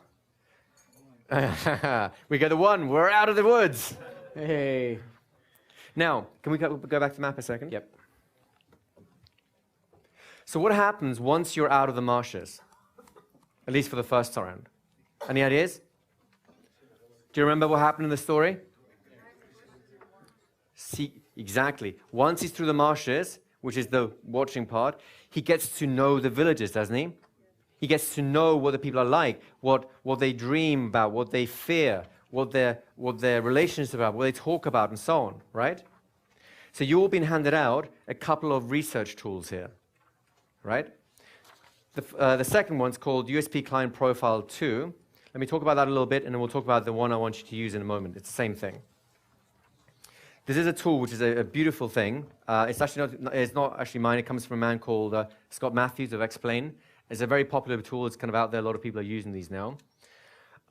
We get the 1. We're out of the woods. Hey. Now, can we go back to the map a second? Yep. So what happens once you're out of the marshes? At least for the first round. Any ideas? Do you remember what happened in the story? See, exactly. Once he's through the marshes, which is the watching part, he gets to know the villagers, doesn't he? He gets to know what the people are like, what they dream about, what they fear, what their relationships are about, what they talk about, and so on, right? So you've all been handed out a couple of research tools here, right? The second one's called USP Client Profile 2. Let me talk about that a little bit, and then we'll talk about the one I want you to use in a moment. It's the same thing. This is a tool which is a beautiful thing. It's not actually mine. It comes from a man called Scott Matthews of Explain. It's a very popular tool. It's kind of out there. A lot of people are using these now.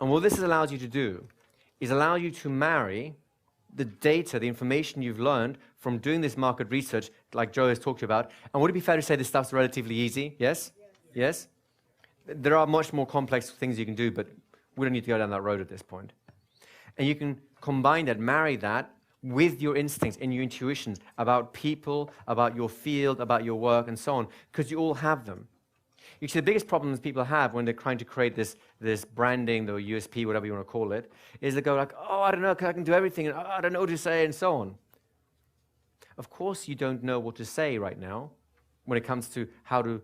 And what this allows you to do is allow you to marry the data, the information you've learned from doing this market research, like Joe has talked to you about. And would it be fair to say this stuff's relatively easy? Yes? Yes? There are much more complex things you can do, but we don't need to go down that road at this point. And you can combine that, marry that with your instincts and your intuitions about people, about your field, about your work, and so on, because you all have them. You see, the biggest problems people have when they're trying to create this branding, the USP, whatever you want to call it, is they go like, oh, I don't know, I can do everything, and oh, I don't know what to say, and so on. Of course you don't know what to say right now when it comes to how to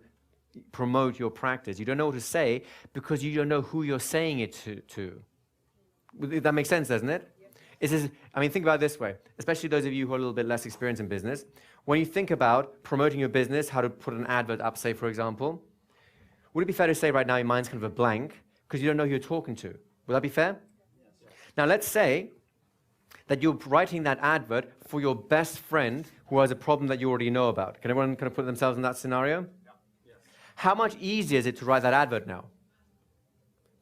promote your practice. You don't know what to say because you don't know who you're saying it to. That makes sense, doesn't it? I mean, think about it this way, especially those of you who are a little bit less experienced in business. When you think about promoting your business, how to put an advert up, say, for example, would it be fair to say right now your mind's kind of a blank because you don't know who you're talking to? Would that be fair? Yes. Now, let's say that you're writing that advert for your best friend who has a problem that you already know about. Can everyone kind of put themselves in that scenario? Yeah. Yes. How much easier is it to write that advert now?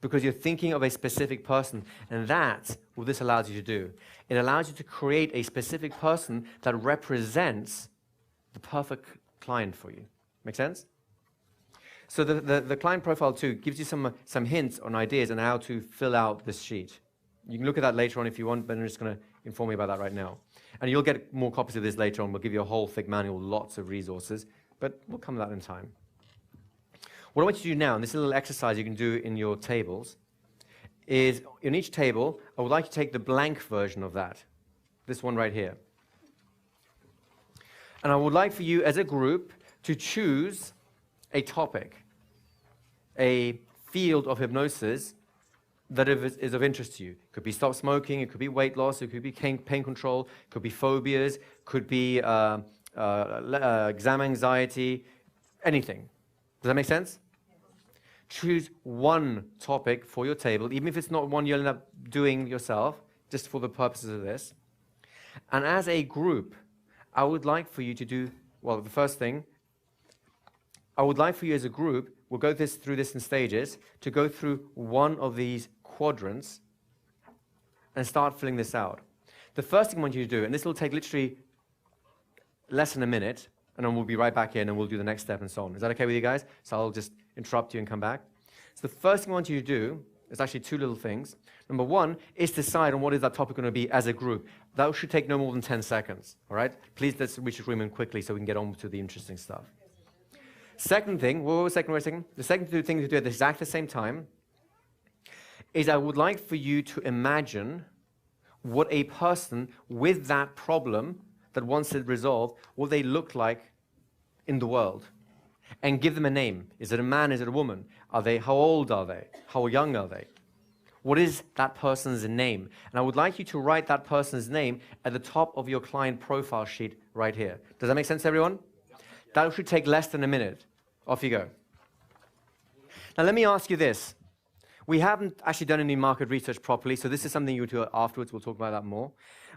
Because you're thinking of a specific person, and that's what this allows you to do. It allows you to create a specific person that represents the perfect client for you. Make sense? So the client profile too gives you some hints on ideas on how to fill out this sheet. You can look at that later on if you want, but I'm just going to inform you about that right now. And you'll get more copies of this later on. We'll give you a whole thick manual, lots of resources, but we'll come to that in time. What I want you to do now, and this is a little exercise you can do in your tables, is in each table, I would like you to take the blank version of that, this one right here. And I would like for you as a group to choose a topic, a field of hypnosis that is of interest to you. It could be stop smoking, it could be weight loss, it could be pain control, it could be phobias, could be exam anxiety, anything. Does that make sense? Choose one topic for your table, even if it's not one you'll end up doing yourself, just for the purposes of this. And as a group, I would like for you to do, well, the first thing, I would like for you as a group, we'll go through this in stages, to go through one of these quadrants and start filling this out. The first thing I want you to do, and this will take literally less than a minute, and then we'll be right back in and we'll do the next step and so on. Is that okay with you guys? So I'll just interrupt you and come back. So the first thing I want you to do is actually two little things. Number one is decide on what is that topic going to be as a group. That should take no more than 10 seconds, all right? Please, let's reach agreement quickly so we can get on to the interesting stuff. Second thing, wait a second. The second thing to do at the exact same time is I would like for you to imagine what a person with that problem that wants it resolved, what they look like in the world. And give them a name. Is it a man? Is it a woman? How old are they? How young are they? What is that person's name? And I would like you to write that person's name at the top of your client profile sheet right here. Does that make sense, everyone? That should take less than a minute. Off you go. Now, let me ask you this. We haven't actually done any market research properly, so this is something you do afterwards. We'll talk about that more.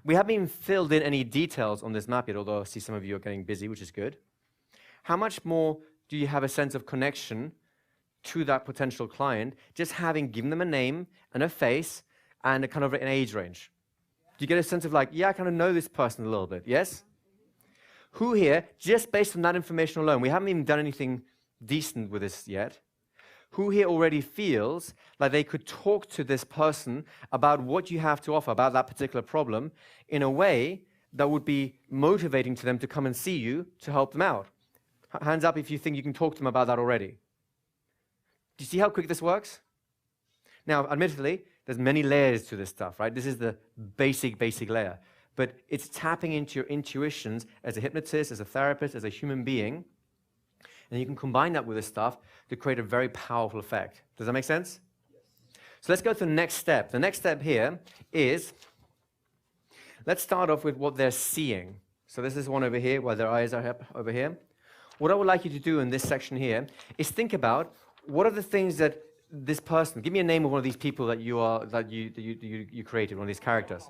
We haven't even filled in any details on this map yet, although I see some of you are getting busy, which is good. How much more do you have a sense of connection to that potential client, just having given them a name and a face and a kind of an age range? Do you get a sense of like, yeah, I kind of know this person a little bit, yes? Who here, just based on that information alone, we haven't even done anything decent with this yet, who here already feels like they could talk to this person about what you have to offer, about that particular problem, in a way that would be motivating to them to come and see you to help them out? Hands up if you think you can talk to them about that already. Do you see how quick this works? Now, admittedly, there's many layers to this stuff, right? This is the basic layer. But it's tapping into your intuitions as a hypnotist, as a therapist, as a human being. And you can combine that with this stuff to create a very powerful effect. Does that make sense? Yes. So let's go to the next step. The next step here is, let's start off with what they're seeing. So this is one over here, where their eyes are over here. What I would like you to do in this section here is think about what are the things that this person, give me a name of one of these people that you created, one of these characters.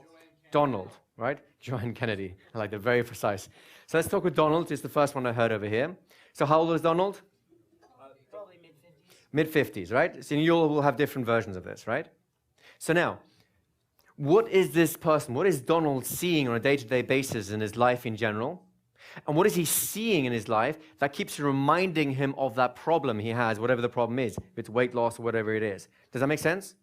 Donald, right? John Kennedy. I like that, very precise. So let's talk with Donald. It's the first one I heard over here. So how old was Donald? Probably mid-50s. Mid-50s, right? So you all will have different versions of this, right? So now, what is this person, what is Donald seeing on a day-to-day basis in his life in general? And what is he seeing in his life that keeps reminding him of that problem he has, whatever the problem is, if it's weight loss or whatever it is? Does that make sense?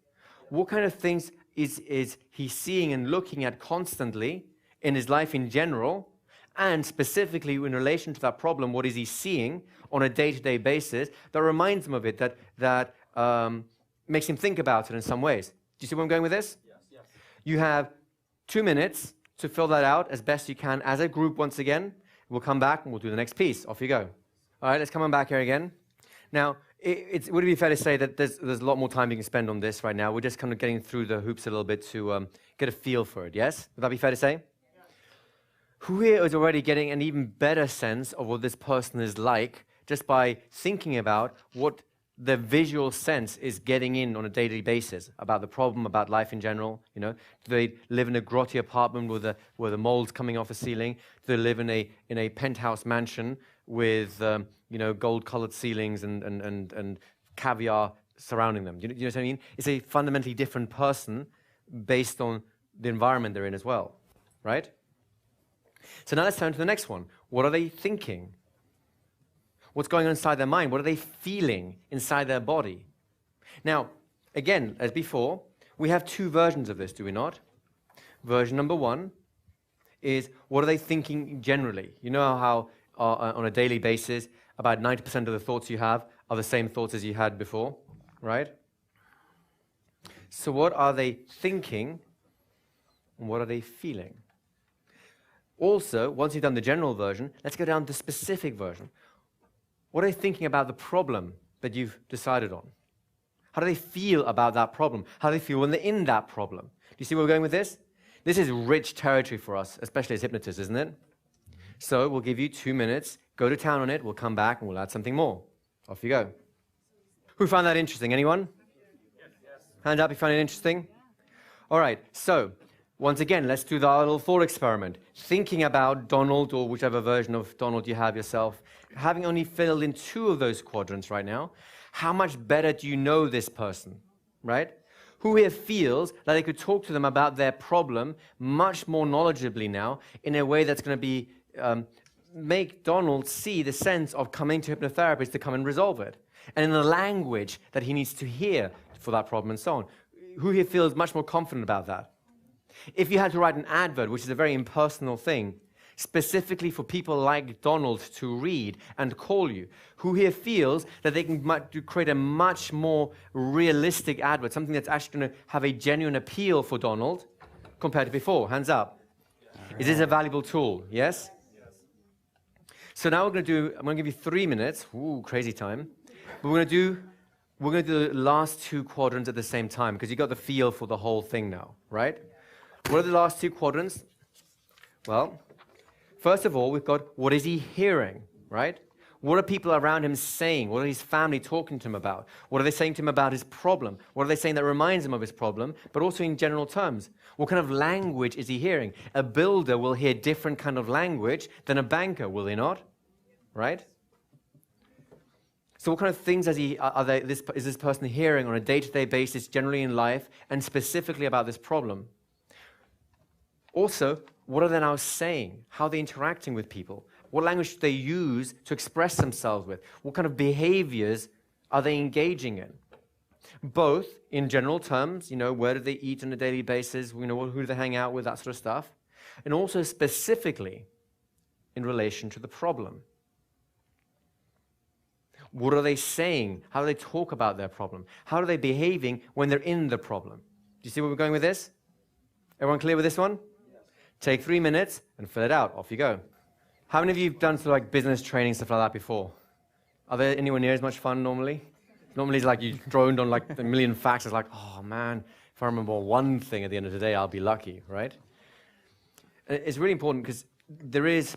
What kind of things is he seeing and looking at constantly in his life in general, and specifically in relation to that problem, what is he seeing on a day-to-day basis that reminds him of it, that makes him think about it in some ways. Do you see where I'm going with this? Yes. You have 2 minutes to fill that out as best you can as a group once again. We'll come back and we'll do the next piece. Off you go. All right, let's come on back here again. Now, would it be fair to say that there's a lot more time you can spend on this right now? We're just kind of getting through the hoops a little bit to get a feel for it, yes? Would that be fair to say? Who here is already getting an even better sense of what this person is like just by thinking about what the visual sense is getting in on a daily basis about the problem, about life in general? You know, do they live in a grotty apartment where the mold's coming off the ceiling? Do they live in a penthouse mansion with gold-colored ceilings and caviar surrounding them? You know what I mean? It's a fundamentally different person based on the environment they're in as well, right? So now let's turn to the next one. What are they thinking? What's going on inside their mind? What are they feeling inside their body? Now, again, as before, we have 2 versions of this, do we not? Version number 1 is, what are they thinking generally? You know how on a daily basis, about 90% of the thoughts you have are the same thoughts as you had before, right? So what are they thinking and what are they feeling? Also, once you've done the general version, let's go down to the specific version. What are they thinking about the problem that you've decided on? How do they feel about that problem? How do they feel when they're in that problem? Do you see where we're going with this? This is rich territory for us, especially as hypnotists, isn't it? So we'll give you 2 minutes, go to town on it, we'll come back and we'll add something more. Off you go. Who found that interesting? Anyone? Yes. Hand up if you find it interesting. All right, so once again, let's do the little thought experiment. Thinking about Donald, or whichever version of Donald you have yourself, having only filled in 2 of those quadrants right now, how much better do you know this person, right? Who here feels that they could talk to them about their problem much more knowledgeably now in a way that's going to be make Donald see the sense of coming to hypnotherapists to come and resolve it, and in the language that he needs to hear for that problem and so on? Who here feels much more confident about that? If you had to write an advert, which is a very impersonal thing, specifically for people like Donald to read and call you, who here feels that they can create a much more realistic advert, something that's actually going to have a genuine appeal for Donald compared to before? Hands up. Is this a valuable tool? Yes? So now I'm going to give you 3 minutes. Ooh, crazy time. But we're going to do the last 2 quadrants at the same time, because you got the feel for the whole thing now, right? What are the last 2 quadrants? Well, first of all, we've got, what is he hearing, right? What are people around him saying? What are his family talking to him about? What are they saying to him about his problem? What are they saying that reminds him of his problem, but also in general terms? What kind of language is he hearing? A builder will hear different kind of language than a banker, will they not? Right? So what kind of things is this person hearing on a day-to-day basis, generally in life, and specifically about this problem? Also, what are they now saying? How are they interacting with people? What language do they use to express themselves with? What kind of behaviors are they engaging in? Both in general terms, where do they eat on a daily basis, who do they hang out with, that sort of stuff, and also specifically in relation to the problem. What are they saying? How do they talk about their problem? How are they behaving when they're in the problem? Do you see where we're going with this? Everyone clear with this one? Yes. Take 3 minutes and fill it out. Off you go. How many of you have done sort of like business training, stuff like that before? Are there anywhere near as much fun normally? Normally it's like you droned on like a million facts. It's like, oh man, if I remember one thing at the end of the day, I'll be lucky, right? And it's really important because there is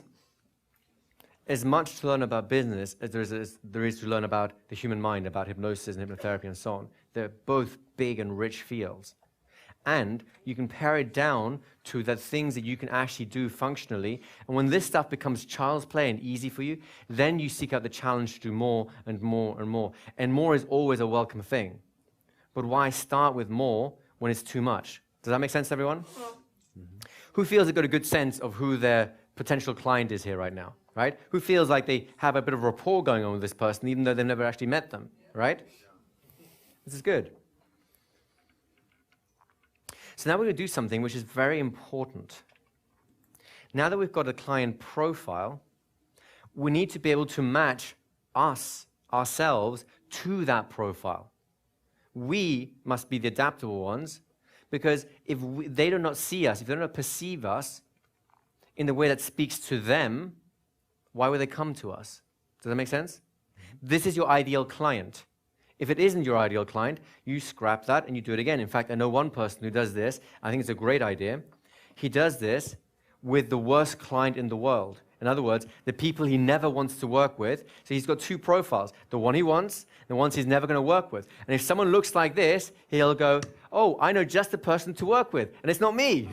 as much to learn about business as there is to learn about the human mind, about hypnosis and hypnotherapy and so on. They're both big and rich fields. And you can pare it down to the things that you can actually do functionally. And when this stuff becomes child's play and easy for you, then you seek out the challenge to do more and more and more. And more is always a welcome thing. But why start with more when it's too much? Does that make sense to everyone? Mm-hmm. Who feels they've got a good sense of who their potential client is here right now? Right? Who feels like they have a bit of rapport going on with this person, even though they've never actually met them? Right? This is good. So now we're going to do something which is very important. Now that we've got a client profile, we need to be able to match ourselves to that profile. We must be the adaptable ones, because if they do not see us, if they do not perceive us in the way that speaks to them, why would they come to us? Does that make sense? This is your ideal client. If it isn't your ideal client, you scrap that and you do it again. In fact, I know one person who does this. I think it's a great idea. He does this with the worst client in the world. In other words, the people he never wants to work with. So he's got two profiles, the one he wants, and the ones he's never going to work with. And if someone looks like this, he'll go, oh, I know just the person to work with, and it's not me.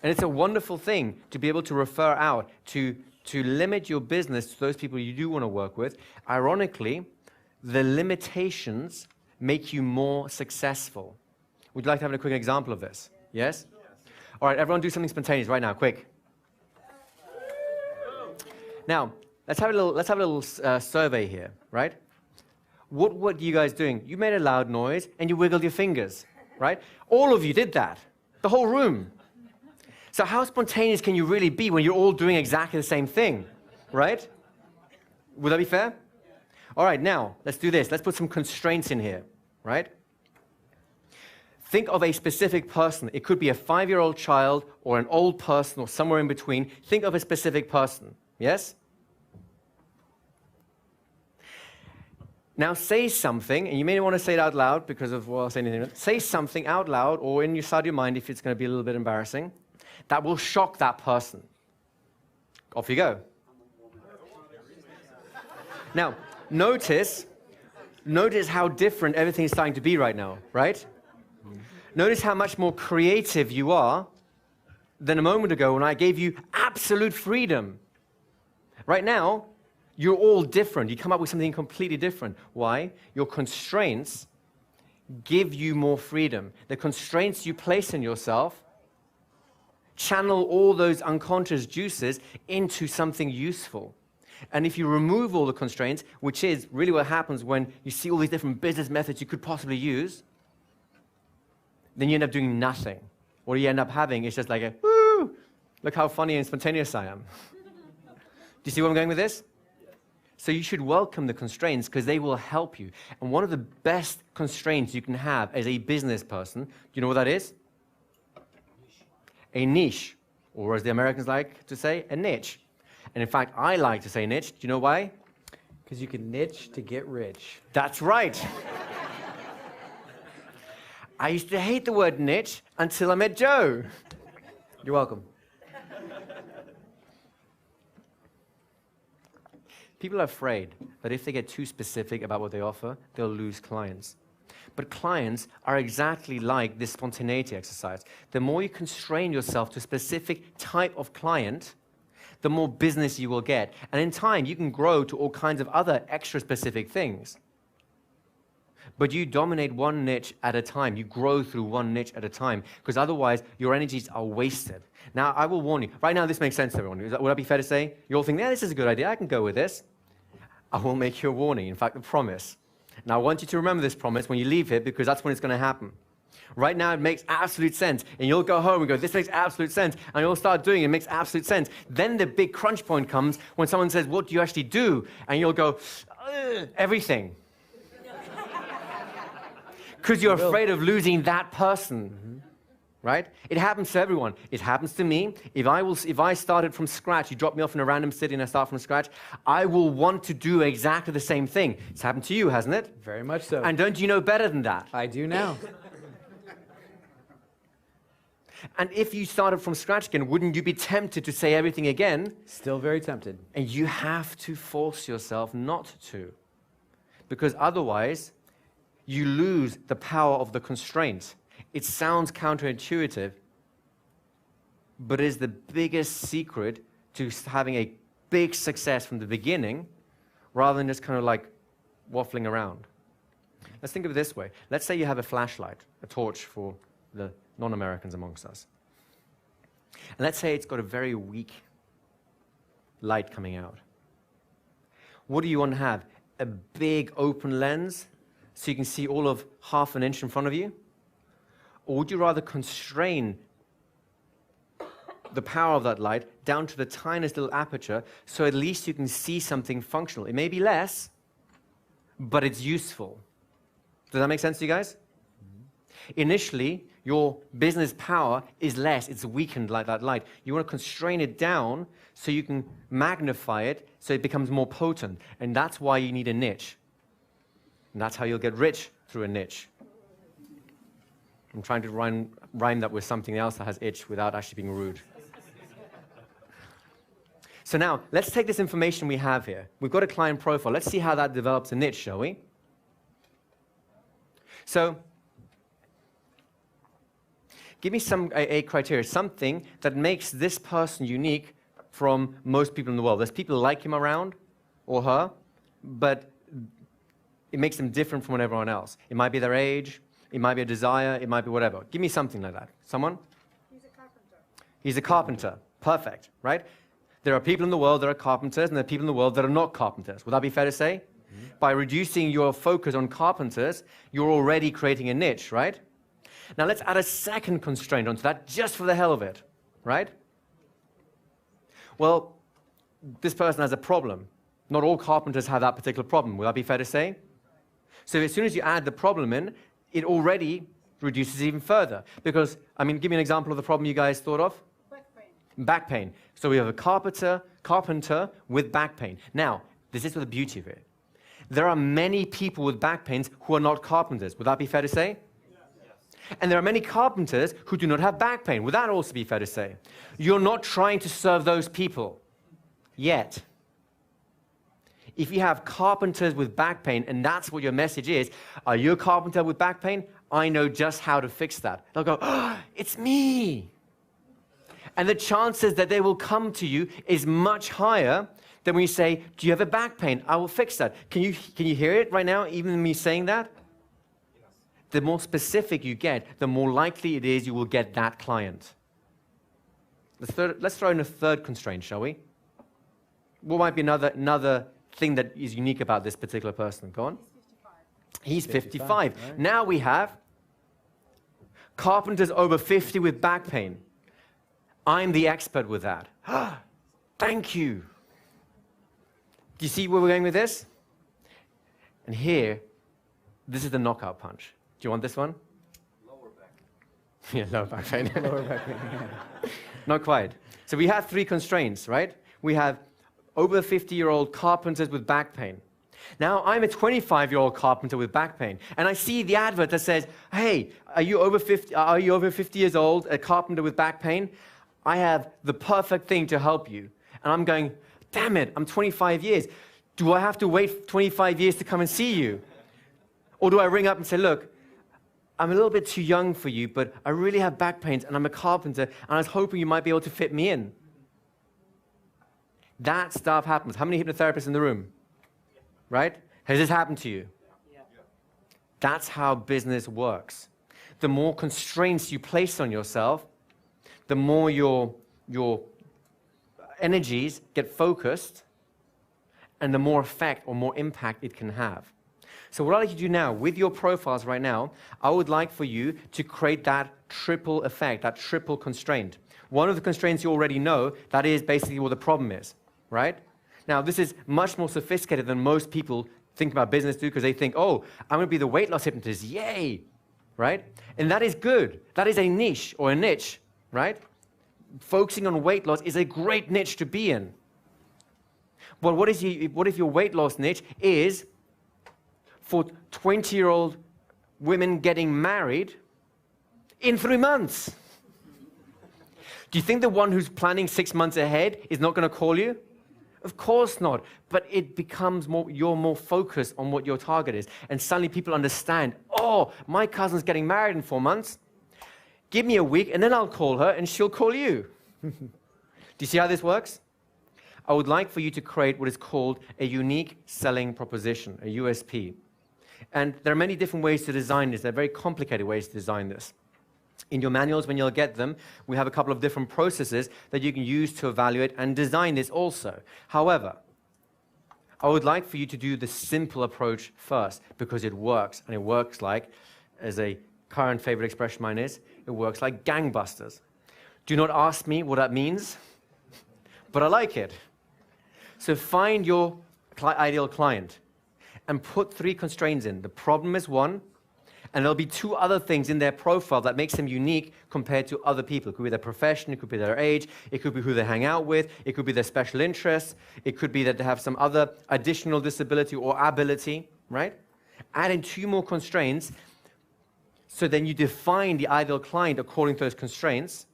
And it's a wonderful thing to be able to refer out, to limit your business to those people you do want to work with. Ironically, the limitations make you more successful. Would you like to have a quick example of this? Yes? All right, everyone do something spontaneous right now, quick. Now, let's have a little survey here, right? What were you guys doing? You made a loud noise and you wiggled your fingers, right? All of you did that, the whole room. So how spontaneous can you really be when you're all doing exactly the same thing, right? Would that be fair? All right, now, let's do this. Let's put some constraints in here, right? Think of a specific person. It could be a 5-year-old child or an old person or somewhere in between. Think of a specific person, yes? Now say something, and you may not want to say it out loud because of, well, I'll say anything. Say something out loud or inside your mind if it's going to be a little bit embarrassing, that will shock that person. Off you go. Now, notice how different everything is starting to be right now, right? Notice how much more creative you are than a moment ago when I gave you absolute freedom. Right now, you're all different. You come up with something completely different. Why? Your constraints give you more freedom. The constraints you place in yourself channel all those unconscious juices into something useful. And if you remove all the constraints, which is really what happens when you see all these different business methods you could possibly use, then you end up doing nothing. What you end up having is just like a, woo, look how funny and spontaneous I am. Do you see where I'm going with this? So you should welcome the constraints because they will help you. And one of the best constraints you can have as a business person, do you know what that is? A niche, or as the Americans like to say, a niche. And in fact, I like to say niche. Do you know why? Because you can niche to get rich. That's right. I used to hate the word niche until I met Joe. You're welcome. People are afraid that if they get too specific about what they offer, they'll lose clients. But clients are exactly like this spontaneity exercise. The more you constrain yourself to a specific type of client, the more business you will get. And in time, you can grow to all kinds of other extra specific things. But you dominate one niche at a time. You grow through one niche at a time, because otherwise your energies are wasted. Now, I will warn you. Right now, this makes sense to everyone. Would that be fair to say? You all think, yeah, this is a good idea. I can go with this. I will make you a warning. In fact, a promise. Now, I want you to remember this promise when you leave here, because that's when it's going to happen. Right now, it makes absolute sense. And you'll go home and go, this makes absolute sense. And you'll start doing it. It makes absolute sense. Then the big crunch point comes when someone says, what do you actually do? And you'll go, everything. Because you're afraid of losing that person, right? It happens to everyone. It happens to me. If I started from scratch, you drop me off in a random city and I start from scratch, I will want to do exactly the same thing. It's happened to you, hasn't it? Very much so. And don't you know better than that? I do now. And if you started from scratch again, wouldn't you be tempted to say everything again? Still very tempted. And you have to force yourself not to. Because otherwise, you lose the power of the constraint. It sounds counterintuitive, but is the biggest secret to having a big success from the beginning, rather than just kind of like waffling around. Let's think of it this way. Let's say you have a flashlight, a torch for the non-Americans amongst us. And let's say it's got a very weak light coming out. What do you want to have? A big open lens so you can see all of half an inch in front of you? Or would you rather constrain the power of that light down to the tiniest little aperture so at least you can see something functional? It may be less, but it's useful. Does that make sense to you guys? Initially, your business power is less. It's weakened like that light. You want to constrain it down so you can magnify it so it becomes more potent. And that's why you need a niche. And that's how you'll get rich through a niche. I'm trying to rhyme that with something else that has itch without actually being rude. So now, let's take this information we have here. We've got a client profile. Let's see how that develops a niche, shall we? So, give me a criteria, something that makes this person unique from most people in the world. There's people like him around, or her, but it makes them different from everyone else. It might be their age, it might be a desire, it might be whatever. Give me something like that. Someone? He's a carpenter. He's a carpenter. Perfect, right? There are people in the world that are carpenters, and there are people in the world that are not carpenters. Would that be fair to say? Mm-hmm. By reducing your focus on carpenters, you're already creating a niche, right? Now let's add a second constraint onto that, just for the hell of it, right? Well, this person has a problem. Not all carpenters have that particular problem. Would that be fair to say? So as soon as you add the problem in, it already reduces even further. Because, I mean, give me an example of the problem you guys thought of. Back pain. Back pain. So we have a carpenter with back pain. Now, this is the beauty of it. There are many people with back pains who are not carpenters. Would that be fair to say? And there are many carpenters who do not have back pain. Would that also be fair to say? You're not trying to serve those people yet. If you have carpenters with back pain, and that's what your message is, are you a carpenter with back pain? I know just how to fix that. They'll go, oh, it's me. And the chances that they will come to you is much higher than when you say, do you have a back pain? I will fix that. Can you hear it right now, even me saying that? The more specific you get, the more likely it is you will get that client. Let's throw in a third constraint, shall we? What might be another thing that is unique about this particular person? Go on. He's 55. He's 55. Right. Now we have carpenters over 50 with back pain. I'm the expert with that. Thank you. Do you see where we're going with this? And here, this is the knockout punch. Do you want this one? Lower back. Yeah, lower back pain. Lower back pain. Not quite. So we have three constraints, right? We have over 50-year-old carpenters with back pain. Now, I'm a 25-year-old carpenter with back pain, and I see the advert that says, hey, are you over 50 years old, a carpenter with back pain? I have the perfect thing to help you. And I'm going, damn it, I'm 25 years. Do I have to wait 25 years to come and see you? Or do I ring up and say, look, I'm a little bit too young for you, but I really have back pains, and I'm a carpenter, and I was hoping you might be able to fit me in. That stuff happens. How many hypnotherapists in the room? Right? Has this happened to you? Yeah. That's how business works. The more constraints you place on yourself, the more your energies get focused, and the more effect or more impact it can have. So what I'd like you to do now, with your profiles right now, I would like for you to create that triple effect, that triple constraint. One of the constraints you already know, that is basically what the problem is, right? Now, this is much more sophisticated than most people think about business do, because they think, oh, I'm going to be the weight loss hypnotist, yay, right? And that is good. That is a niche or a niche, right? Focusing on weight loss is a great niche to be in. But what if your weight loss niche is for 20-year-old women getting married in 3 months? Do you think the one who's planning 6 months ahead is not going to call you? Of course not. But it becomes you're more focused on what your target is. And suddenly people understand, oh, my cousin's getting married in 4 months. Give me a week and then I'll call her and she'll call you. Do you see how this works? I would like for you to create what is called a unique selling proposition, a USP. And there are many different ways to design this. There are very complicated ways to design this. In your manuals, when you'll get them, we have a couple of different processes that you can use to evaluate and design this also. However, I would like for you to do the simple approach first, because it works, and it works like as a current favorite expression of mine is, it works like gangbusters. Do not ask me what that means, but I like it. So find your ideal client and put 3 constraints in. The problem is one, and there'll be 2 other things in their profile that makes them unique compared to other people. It could be their profession, it could be their age, it could be who they hang out with, it could be their special interests, it could be that they have some other additional disability or ability, right? Add in 2 more constraints, so then you define the ideal client according to those constraints,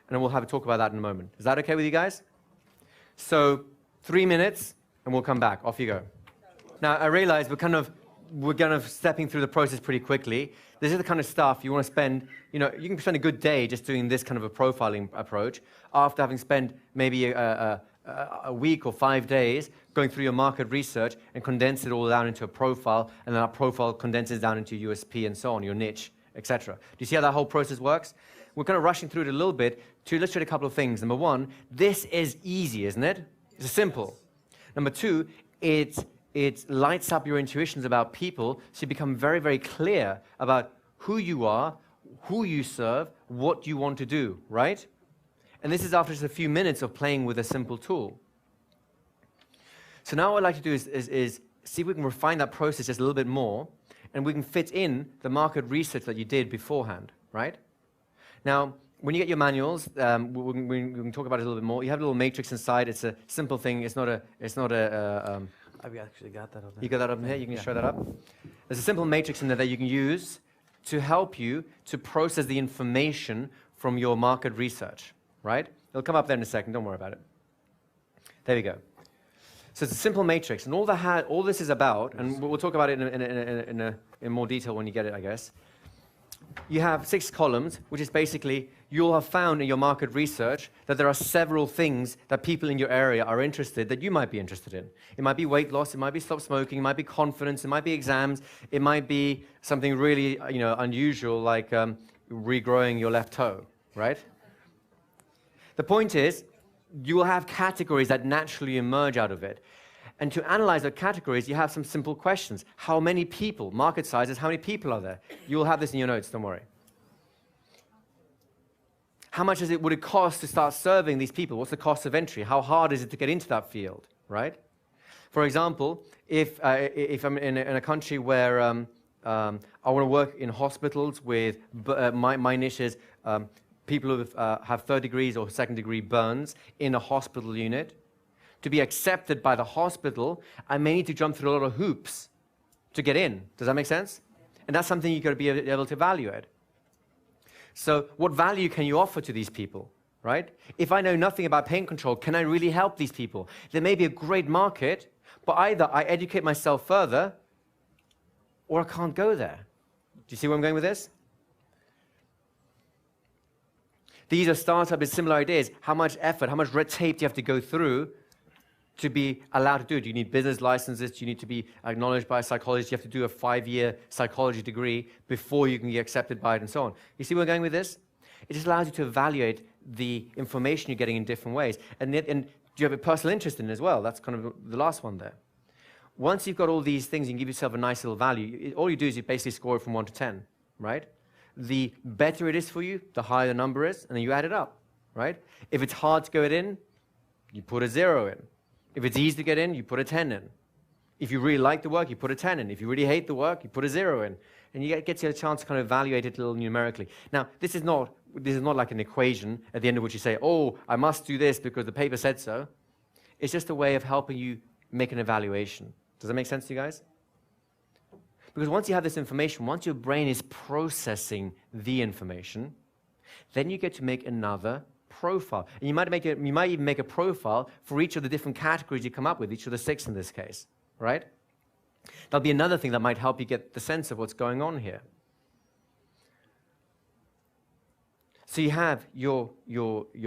and then we'll have a talk about that in a moment. Is that okay with you guys? So 3 minutes, and we'll come back. Off you go. Now, I realize we're kind of stepping through the process pretty quickly. This is the kind of stuff you want to spend, you can spend a good day just doing this kind of a profiling approach after having spent maybe a week or 5 days going through your market research and condense it all down into a profile, and then that profile condenses down into USP and so on, your niche, etc. Do you see how that whole process works? We're kind of rushing through it a little bit to illustrate a couple of things. Number one, this is easy, isn't it? It's simple. Number two, it lights up your intuitions about people, so you become very, very clear about who you are, who you serve, what you want to do, right? And this is after just a few minutes of playing with a simple tool. So now what I'd like to do is see if we can refine that process just a little bit more, and we can fit in the market research that you did beforehand, right? Now, when you get your manuals, we can talk about it a little bit more. You have a little matrix inside. It's a simple thing. It's not a I've actually got that up there. you got that up here? You can show that up? There's a simple matrix in there that you can use to help you to process the information from your market research, right? It'll come up there in a second. Don't worry about it. There we go. So it's a simple matrix. And all this is about, and we'll talk about it in more detail when you get it, I guess. You have 6 columns, which is basically you'll have found in your market research that there are several things that people in your area are interested that you might be interested in. It might be weight loss, it might be stop smoking, it might be confidence, it might be exams, it might be something really unusual like regrowing your left toe, right? The point is, you will have categories that naturally emerge out of it. And to analyze the categories, you have some simple questions. How many people, market sizes, how many people are there? You'll have this in your notes, don't worry. How much would it cost to start serving these people? What's the cost of entry? How hard is it to get into that field, right? For example, if I'm in a country where I want to work in hospitals with, my niche is people who have 3rd degrees or 2nd degree burns in a hospital unit. To be accepted by the hospital, I may need to jump through a lot of hoops to get in. Does that make sense? And that's something you've got to be able to evaluate. So what value can you offer to these people, right? If I know nothing about pain control, can I really help these people? There may be a great market, but either I educate myself further or I can't go there. Do you see where I'm going with this? These are startups with similar ideas. How much effort, how much red tape do you have to go through to be allowed to do it? Do you need business licenses? Do you need to be acknowledged by a psychologist? Do you have to do a 5-year psychology degree before you can get accepted by it and so on? You see where I'm going with this? It just allows you to evaluate the information you're getting in different ways. And do you have a personal interest in it as well? That's kind of the last one there. Once you've got all these things, you can give yourself a nice little value. All you do is you basically score it from 1 to 10, right? The better it is for you, the higher the number is, and then you add it up, right? If it's hard to get in, you put a 0 in. If it's easy to get in, you put a 10 in. If you really like the work, you put a 10 in. If you really hate the work, you put a 0 in. And you get a chance to kind of evaluate it a little numerically. Now, this is not like an equation at the end of which you say, oh, I must do this because the paper said so. It's just a way of helping you make an evaluation. Does that make sense to you guys? Because once you have this information, once your brain is processing the information, then you get to make another profile. And you might even make a profile for each of the different categories you come up with, each of the 6 in this case, right? That'll be another thing that might help you get the sense of what's going on here. So you have your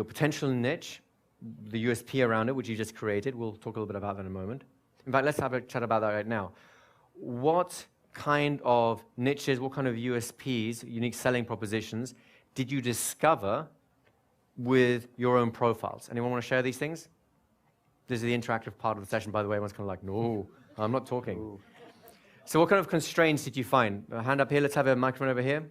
potential niche, the USP around it, which you just created. We'll talk a little bit about that in a moment. In fact, let's have a chat about that right now. What kind of niches, what kind of USPs, unique selling propositions, did you discover with your own profiles? Anyone want to share these things? This is the interactive part of the session, by the way. Everyone's kind of like, no, I'm not talking. Ooh. So what kind of constraints did you find? A hand up here. Let's have a microphone over here.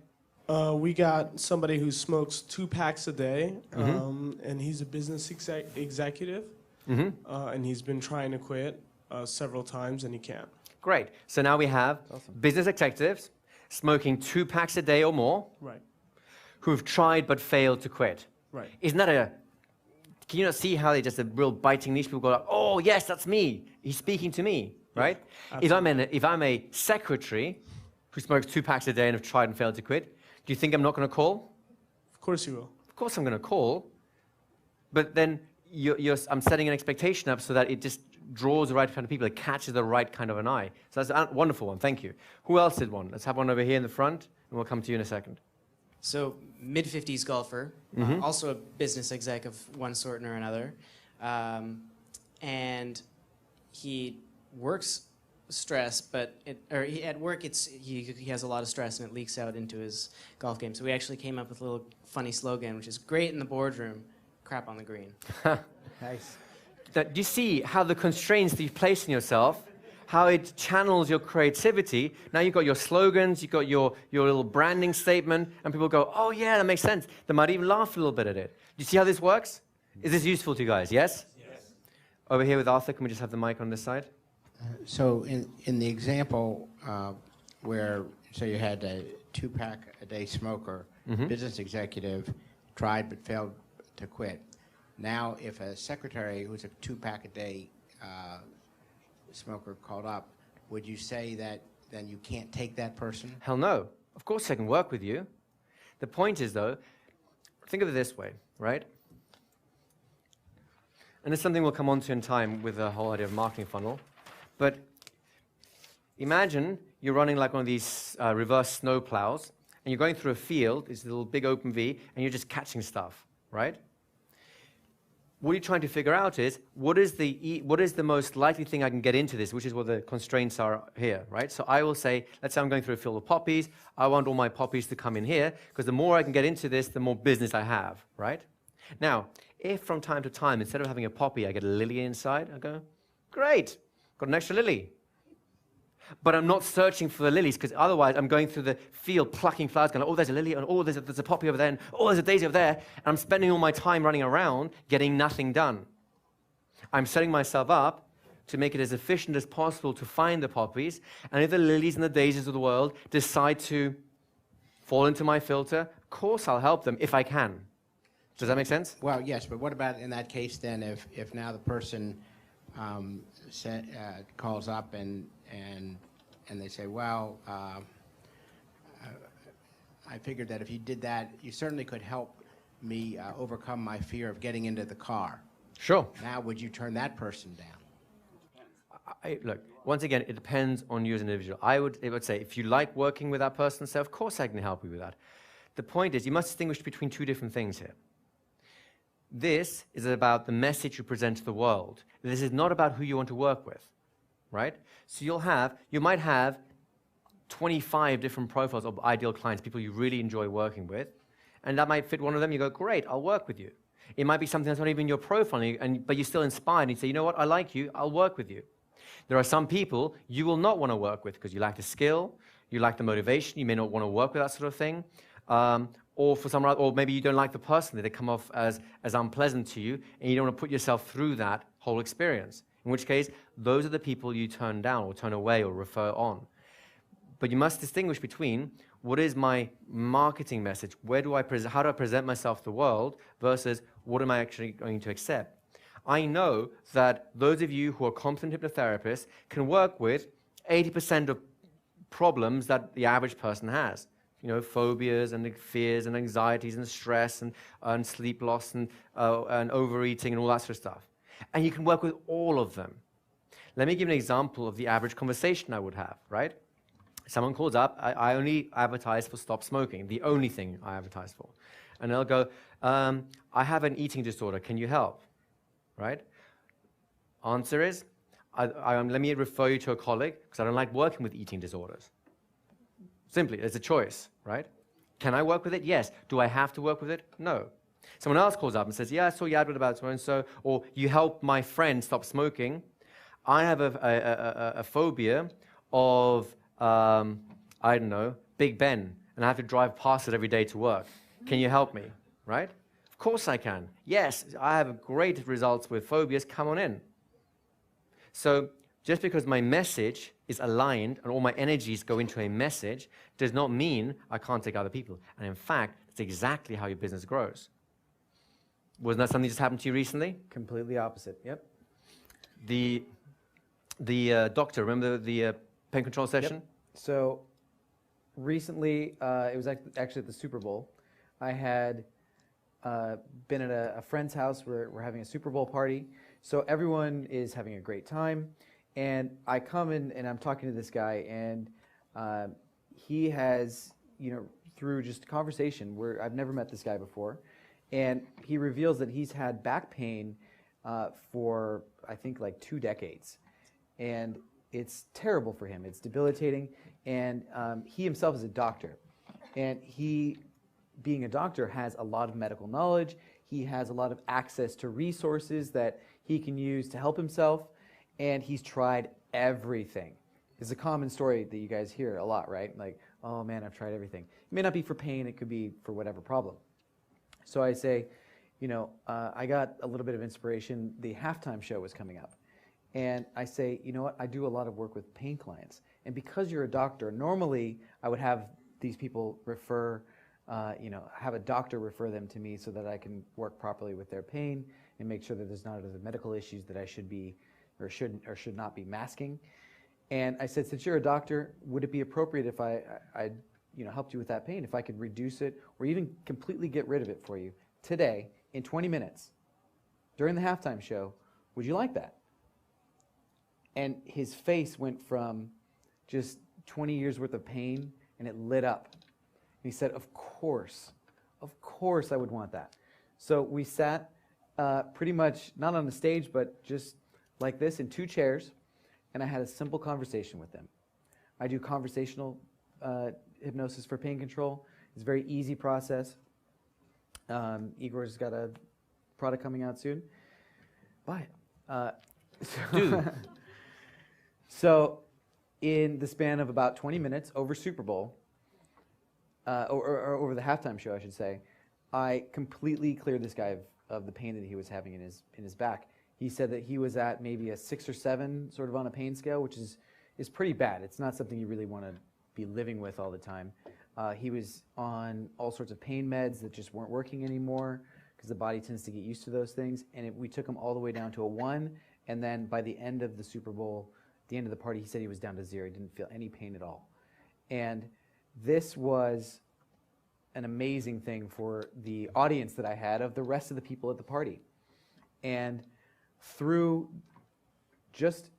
We got somebody who smokes 2 packs a day, and he's a business executive, and he's been trying to quit several times, and he can't. Great. So now we have business executives smoking 2 packs a day or more Right, who've tried but failed to quit. right. Isn't that a... Can you not see how they just a real biting niche? People go like, oh, yes, that's me. He's speaking to me, right? If I'm a secretary who smokes 2 packs a day and have tried and failed to quit, do you think I'm not going to call? Of course you will. Of course I'm going to call. But then I'm setting an expectation up so that it just draws the right kind of people. It catches the right kind of an eye. So that's a wonderful one. Thank you. Who else did one? Let's have one over here in the front, and we'll come to you in a second. So mid-50s golfer, also a business exec of one sort or another, and he works stress, but at work he has a lot of stress and it leaks out into his golf game. So we actually came up with a little funny slogan, which is great in the boardroom, crap on the green. Nice. Do you see how the constraints that you place in yourself, how it channels your creativity? Now you've got your slogans, you've got your little branding statement, and people go, oh yeah, that makes sense. They might even laugh a little bit at it. Do you see how this works? Is this useful to you guys? Yes? Yes. Over here with Arthur, can we just have the mic on this side? So in the example where, so you had a 2-pack-a-day smoker, business executive, tried but failed to quit. Now, if a secretary who's a 2-pack-a-day smoker called up, would you say that then you can't take that person? Hell no. Of course I can work with you. The point is, though, think of it this way, right? And it's something we'll come on to in time with the whole idea of marketing funnel. But imagine you're running like one of these reverse snow plows, and you're going through a field, this little big open V, and you're just catching stuff, right? What you're trying to figure out is, what is the most likely thing I can get into this, which is what the constraints are here, right? So I will say, let's say I'm going through a field of poppies. I want all my poppies to come in here, because the more I can get into this, the more business I have, right? Now, if from time to time, instead of having a poppy, I get a lily inside, I go, great. Got an extra lily. But I'm not searching for the lilies, because otherwise I'm going through the field plucking flowers, going, oh, there's a lily, and oh, there's a poppy over there, and oh, there's a daisy over there, and I'm spending all my time running around getting nothing done. I'm setting myself up to make it as efficient as possible to find the poppies, and if the lilies and the daisies of the world decide to fall into my filter, of course I'll help them if I can. Does that make sense? Well, yes, but what about in that case then if now the person calls up and they say, well, I figured that if you did that, you certainly could help me overcome my fear of getting into the car. Sure. Now, would you turn that person down? Look, once again, it depends on you as an individual. I would say, if you like working with that person, say, of course I can help you with that. The point is, you must distinguish between 2 different things here. This is about the message you present to the world. This is not about who you want to work with, right? So you might have 25 different profiles of ideal clients, people you really enjoy working with, and that might fit one of them. You go, great, I'll work with you. It might be something that's not even your profile, but you're still inspired, and you say, you know what, I like you, I'll work with you. There are some people you will not want to work with because you lack the skill, you lack the motivation, you may not want to work with that sort of thing, or maybe you don't like the person, they come off as unpleasant to you, and you don't want to put yourself through that whole experience. In which case, those are the people you turn down or turn away or refer on. But you must distinguish between what is my marketing message, how do I present myself to the world, versus what am I actually going to accept. I know that those of you who are competent hypnotherapists can work with 80% of problems that the average person has. You know, phobias and fears and anxieties and stress and sleep loss and overeating and all that sort of stuff. And you can work with all of them. Let me give an example of the average conversation I would have, right? Someone calls up, I only advertise for stop smoking, the only thing I advertise for. And they'll go, I have an eating disorder, can you help? Right? Answer is, let me refer you to a colleague, because I don't like working with eating disorders. Simply, it's a choice, right? Can I work with it? Yes. Do I have to work with it? No. Someone else calls up and says, yeah, I saw your advert about so-and-so, or you help my friend stop smoking. I have a phobia of I don't know, Big Ben, and I have to drive past it every day to work. Can you help me, right? Of course I can. Yes, I have great results with phobias. Come on in. So just because my message is aligned and all my energies go into a message does not mean I can't take other people. And in fact, that's exactly how your business grows. Wasn't that something that just happened to you recently? Completely opposite. Yep. The doctor, remember the pain control session? Yep. So recently, it was actually at the Super Bowl. I had been at a friend's house where we're having a Super Bowl party. So everyone is having a great time. And I come in and I'm talking to this guy, and he has, through just conversation, where I've never met this guy before, and he reveals that he's had back pain for, I think, like 2 decades. And it's terrible for him. It's debilitating. And he himself is a doctor. And he, being a doctor, has a lot of medical knowledge. He has a lot of access to resources that he can use to help himself. And he's tried everything. It's a common story that you guys hear a lot, right? Like, oh man, I've tried everything. It may not be for pain. It could be for whatever problem. So I say, I got a little bit of inspiration. The halftime show was coming up. And I say, you know what? I do a lot of work with pain clients. And because you're a doctor, normally I would have these people refer, have a doctor refer them to me so that I can work properly with their pain and make sure that there's not other medical issues that I should be or should not be masking. And I said, since you're a doctor, would it be appropriate if I helped you with that pain, if I could reduce it or even completely get rid of it for you today in 20 minutes during the halftime show? Would you like that? And his face went from just 20 years worth of pain, and it lit up. And he said, of course I would want that. So we sat pretty much, not on the stage, but just like this in 2 chairs, and I had a simple conversation with them. I do conversational hypnosis for pain control. It's a very easy process. Igor's got a product coming out soon. Buy it. So in the span of about 20 minutes over Super Bowl, or over the halftime show, I should say, I completely cleared this guy of the pain that he was having in his back. He said that he was at maybe a 6 or 7 sort of on a pain scale, which is pretty bad. It's not something you really want to be living with all the time. He was on all sorts of pain meds that just weren't working anymore because the body tends to get used to those things. And we took him all the way down to a 1. And then by the end of the Super Bowl, the end of the party, he said he was down to 0. He didn't feel any pain at all. And this was an amazing thing for the audience that I had of the rest of the people at the party. And through just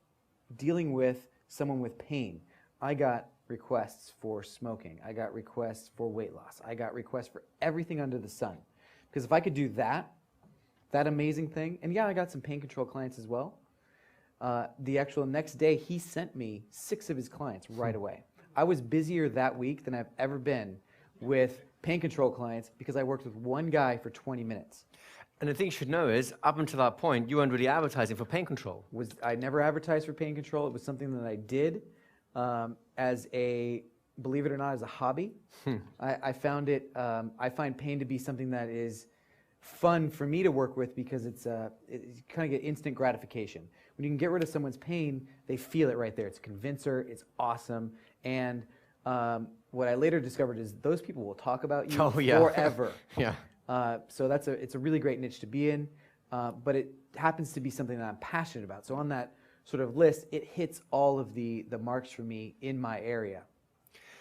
dealing with someone with pain, I got requests for smoking. I got requests for weight loss. I got requests for everything under the sun. Because if I could do that amazing thing, and yeah, I got some pain control clients as well. The actual next day, he sent me 6 of his clients right away. I was busier that week than I've ever been with pain control clients because I worked with one guy for 20 minutes. And the thing you should know is, up until that point, you weren't really advertising for pain control. I never advertised for pain control. It was something that I did as a, believe it or not, as a hobby. I found it, I find pain to be something that is fun for me to work with because it's you kind of get instant gratification. When you can get rid of someone's pain, they feel it right there. It's a convincer, it's awesome. And what I later discovered is those people will talk about you forever. Yeah. So it's a really great niche to be in, but it happens to be something that I'm passionate about. So on that sort of list, it hits all of the marks for me in my area.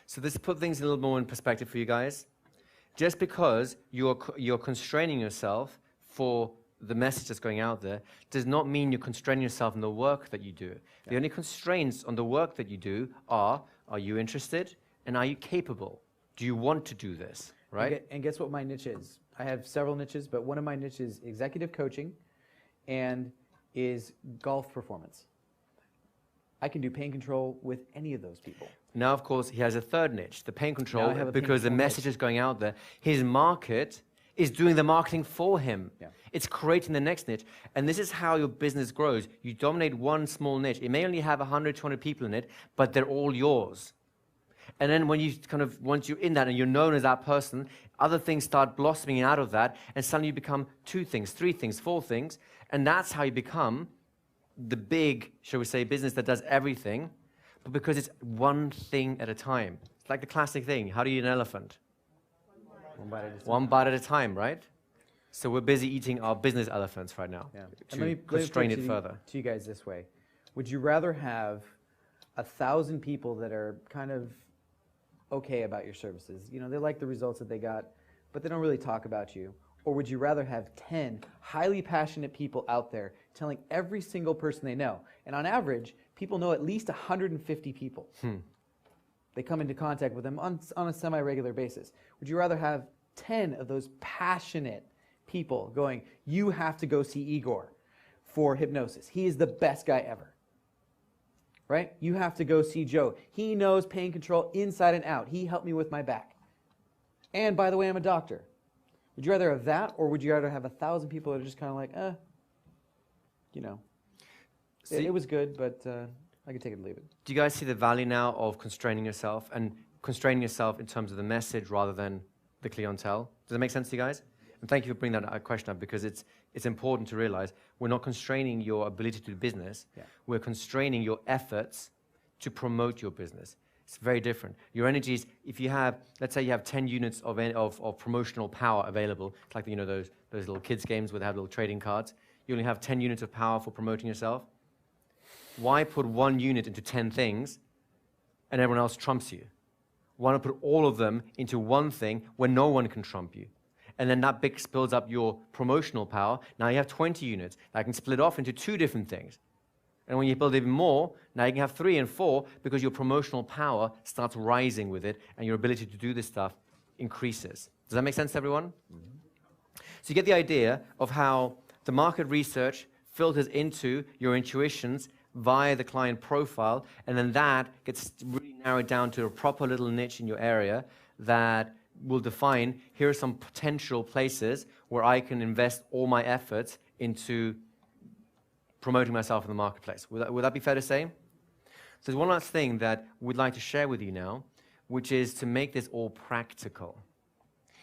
So this put things a little more in perspective for you guys. Just because you're constraining yourself for the message that's going out there does not mean you're constraining yourself in the work that you do. Yeah. The only constraints on the work that you do are you interested and are you capable? Do you want to do this, right? And guess what my niche is? I have several niches, but one of my niches is executive coaching and is golf performance. I can do pain control with any of those people. Now, of course, he has a third niche, the pain control, because the message niche is going out there. His market is doing the marketing for him. Yeah. It's creating the next niche. And this is how your business grows. You dominate one small niche. It may only have 100, 200 people in it, but they're all yours. And then when you once you're in that and you're known as that person, other things start blossoming out of that, and suddenly you become 2 things, 3 things, 4 things, and that's how you become the big, shall we say, business that does everything, but because it's one thing at a time. It's like the classic thing, how do you eat an elephant? One bite at a time, right? So we're busy eating our business elephants right now And to constrain it further. To you guys this way. Would you rather have 1,000 people that are kind of okay about your services? You know, they like the results that they got, but they don't really talk about you. Or would you rather have 10 highly passionate people out there telling every single person they know? And on average, people know at least 150 people. They come into contact with them on a semi-regular basis. Would you rather have 10 of those passionate people going, you have to go see Igor for hypnosis. He is the best guy ever. Right? You have to go see Joe. He knows pain control inside and out. He helped me with my back. And by the way, I'm a doctor. Would you rather have that, or would you rather have 1,000 people that are just kind of like, you know, it was good, but I could take it or leave it. Do you guys see the value now of constraining yourself, and constraining yourself in terms of the message rather than the clientele? Does that make sense to you guys? And thank you for bringing that question up, because it's important to realize we're not constraining your ability to do business. We're constraining your efforts to promote your business. It's very different. Your energies, if you have, let's say you have 10 units of promotional power available, it's like, you know, those little kids games where they have little trading cards. You only have 10 units of power for promoting yourself. Why put 1 unit into 10 things and everyone else trumps you? Why not put all of them into one thing where no one can trump you? And then that builds up your promotional power. Now you have 20 units that can split off into 2 different things. And when you build even more, now you can have 3 and 4, because your promotional power starts rising with it, and your ability to do this stuff increases. Does that make sense to everyone? So you get the idea of how the market research filters into your intuitions via the client profile, and then that gets really narrowed down to a proper little niche in your area that will define, here are some potential places where I can invest all my efforts into promoting myself in the marketplace. Would that be fair to say? So there's one last thing that we'd like to share with you now, which is to make this all practical.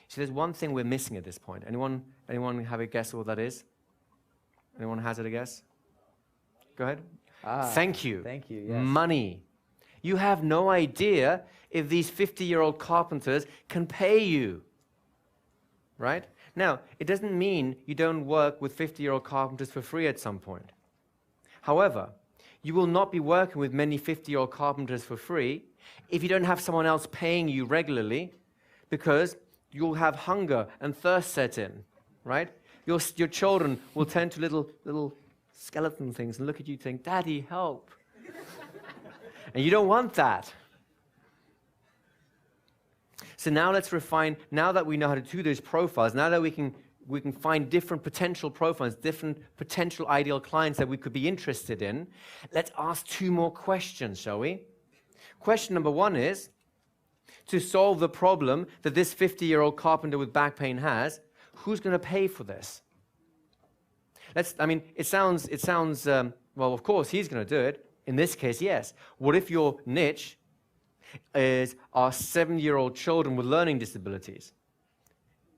So there's one thing we're missing at this point. Anyone have a guess of what that is? Anyone hazard a guess? Go ahead. Thank you. Thank you, yes. Money. You have no idea if these 50-year-old carpenters can pay you, right? Now, it doesn't mean you don't work with 50-year-old carpenters for free at some point. However, you will not be working with many 50-year-old carpenters for free if you don't have someone else paying you regularly, because you'll have hunger and thirst set in, right? Your children will turn to little skeleton things and look at you and think, Daddy, help. And you don't want that. So now let's refine, now that we know how to do those profiles, now that we can find different potential profiles, different potential ideal clients that we could be interested in, let's ask 2 more questions, shall we? Question number 1 is, to solve the problem that this 50-year-old carpenter with back pain has, who's going to pay for this? It sounds, well, of course, he's going to do it. In this case, yes. What if your niche is our 7-year-old children with learning disabilities?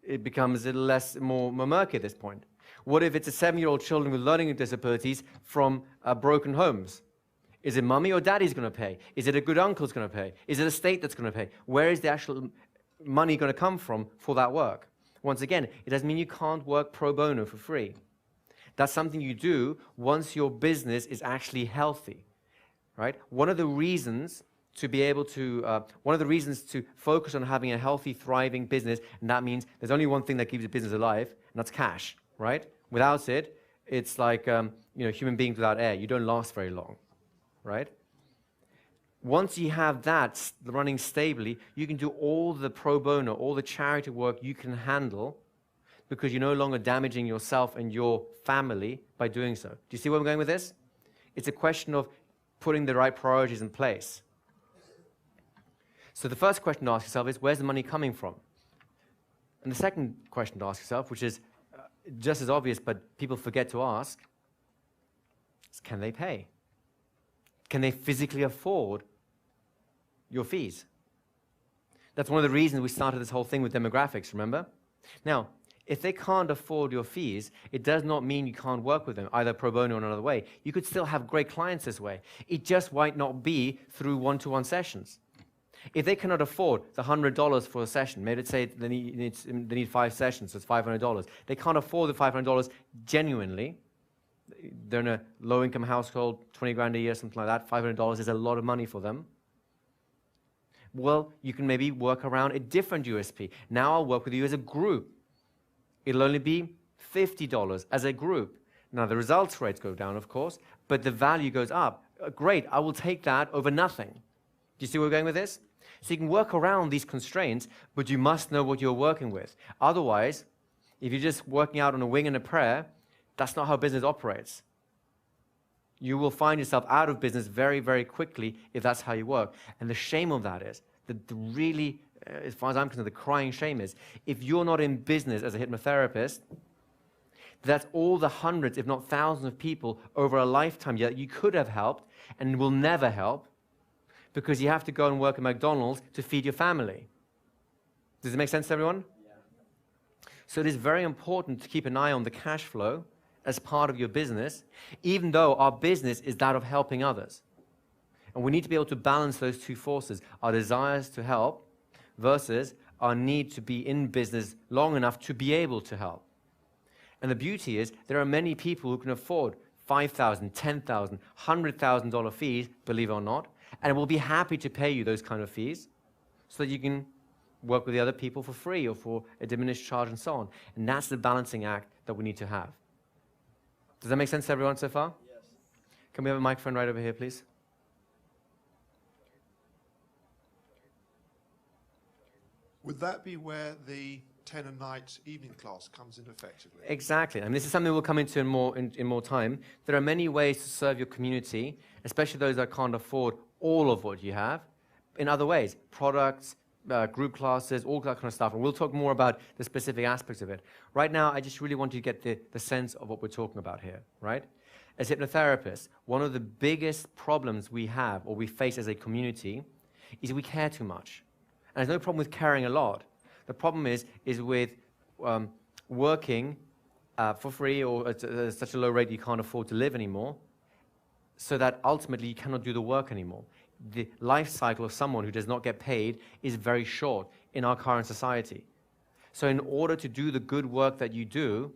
It becomes a little more murky at this point. What if it's a 7-year-old children with learning disabilities from broken homes? Is it mommy or daddy's going to pay? Is it a good uncle's going to pay? Is it a state that's going to pay? Where is the actual money going to come from for that work? Once again, it doesn't mean you can't work pro bono for free. That's something you do once your business is actually healthy, right? One of the reasons to focus on having a healthy, thriving business, and that means there's only one thing that keeps a business alive, and that's cash, right? Without it, it's like human beings without air. You don't last very long, right? Once you have that running stably, you can do all the pro bono, all the charity work you can handle, because you're no longer damaging yourself and your family by doing so. Do you see where I'm going with this? It's a question of putting the right priorities in place. So the first question to ask yourself is, where's the money coming from? And the second question to ask yourself, which is just as obvious but people forget to ask, is can they pay? Can they physically afford your fees? That's one of the reasons we started this whole thing with demographics, remember? Now, if they can't afford your fees, it does not mean you can't work with them, either pro bono or another way. You could still have great clients this way. It just might not be through one-to-one sessions. If they cannot afford the $100 for a session, maybe let's say they need 5 sessions, so it's $500. They can't afford the $500 genuinely. They're in a low-income household, 20 grand a year, something like that. $500 is a lot of money for them. Well, you can maybe work around a different USP. Now I'll work with you as a group. It'll only be $50 as a group. Now the results rates go down, of course, but the value goes up. Great, I will take that over nothing. Do you see where we're going with this? So you can work around these constraints, but you must know what you're working with. Otherwise, if you're just working out on a wing and a prayer, that's not how business operates. You will find yourself out of business very, very quickly if that's how you work. And the shame of that is, the really, as far as I'm concerned, the crying shame is, if you're not in business as a hypnotherapist, that's all the hundreds, if not thousands of people over a lifetime that you could have helped and will never help because you have to go and work at McDonald's to feed your family. Does it make sense to everyone? Yeah. So it is very important to keep an eye on the cash flow as part of your business, even though our business is that of helping others. And we need to be able to balance those two forces, our desires to help versus our need to be in business long enough to be able to help. And the beauty is there are many people who can afford $5,000, $10,000, $100,000 fees, believe it or not, and will be happy to pay you those kind of fees so that you can work with the other people for free or for a diminished charge and so on. And that's the balancing act that we need to have. Does that make sense to everyone so far? Yes. Can we have a microphone right over here, please? Would that be where the 10 a night evening class comes in effectively? Exactly. I mean, this is something we'll come into in more time. There are many ways to serve your community, especially those that can't afford all of what you have, in other ways, products, group classes, all that kind of stuff. And we'll talk more about the specific aspects of it. Right now, I just really want you to get the sense of what we're talking about here, right? As hypnotherapists, one of the biggest problems we have or we face as a community is we care too much. And there's no problem with caring a lot. The problem is with working for free or at such a low rate you can't afford to live anymore, so that ultimately you cannot do the work anymore. The life cycle of someone who does not get paid is very short in our current society. So in order to do the good work that you do,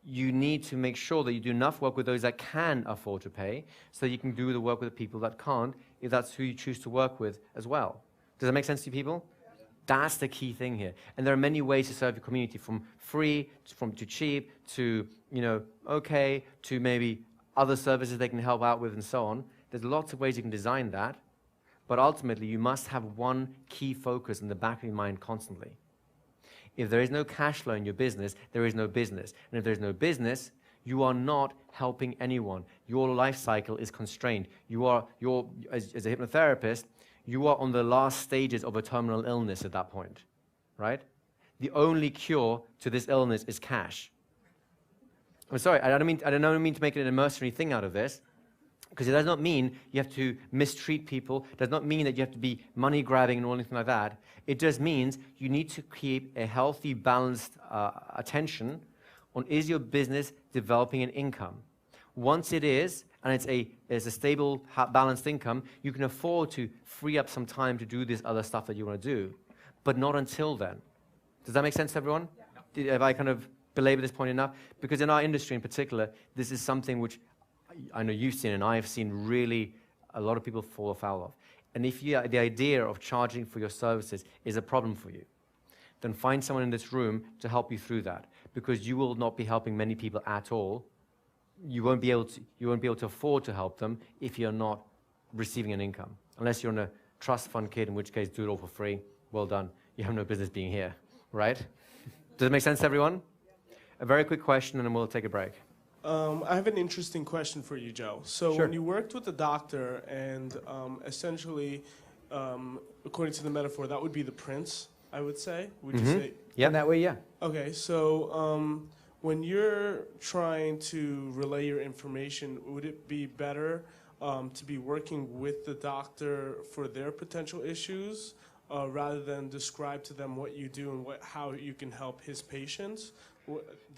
you need to make sure that you do enough work with those that can afford to pay so you can do the work with the people that can't, if that's who you choose to work with as well. Does that make sense to you people? That's the key thing here. And there are many ways to serve your community, from free, to cheap, to, okay, to maybe other services they can help out with and so on. There's lots of ways you can design that, but ultimately you must have one key focus in the back of your mind constantly. If there is no cash flow in your business, there is no business. And if there's no business, you are not helping anyone. Your life cycle is constrained. As a hypnotherapist, you are on the last stages of a terminal illness at that point, right? The only cure to this illness is cash. I'm sorry, I don't mean to make it a mercenary thing out of this, because it does not mean you have to mistreat people. It does not mean that you have to be money grabbing and anything like that. It just means you need to keep a healthy, balanced attention on, is your business developing an income? Once it is, and it's a stable, balanced income, you can afford to free up some time to do this other stuff that you want to do, but not until then. Does that make sense to everyone? Yeah. Have I kind of belabored this point enough? Because in our industry in particular, this is something which I know you've seen and I've seen really a lot of people fall afoul of. And if the idea of charging for your services is a problem for you, then find someone in this room to help you through that, because you will not be helping many people at all. You won't be able to afford to help them if you're not receiving an income, unless you're in a trust fund kid, in which case do it all for free. Well done. You have no business being here, right? Does it make sense to everyone? A very quick question, and then we'll take a break. I have an interesting question for you, Joe. So Sure. when you worked with the doctor and essentially, according to the metaphor, that would be the prince, I would say. Would you say? Yeah, that way, yeah. Okay, so when you're trying to relay your information, would it be better to be working with the doctor for their potential issues rather than describe to them what you do and how you can help his patients.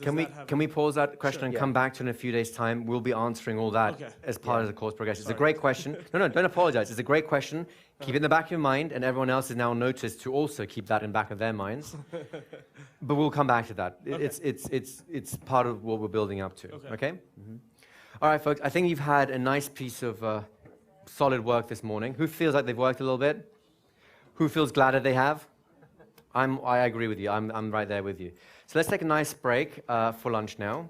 Can we pause that question Sure. and come back to it in a few days' time? We'll be answering all that Okay. as part of the course progression. It's a Sorry. great question. No, don't apologize. It's a great question. Keep it in the back of your mind, and everyone else is now noticed to also keep that in the back of their minds. But we'll come back to that. It's part of what we're building up to. Okay? All right, folks. I think you've had a nice piece of solid work this morning. Who feels like they've worked a little bit? Who feels glad that they have? I agree with you. I'm right there with you. So let's take a nice break for lunch now.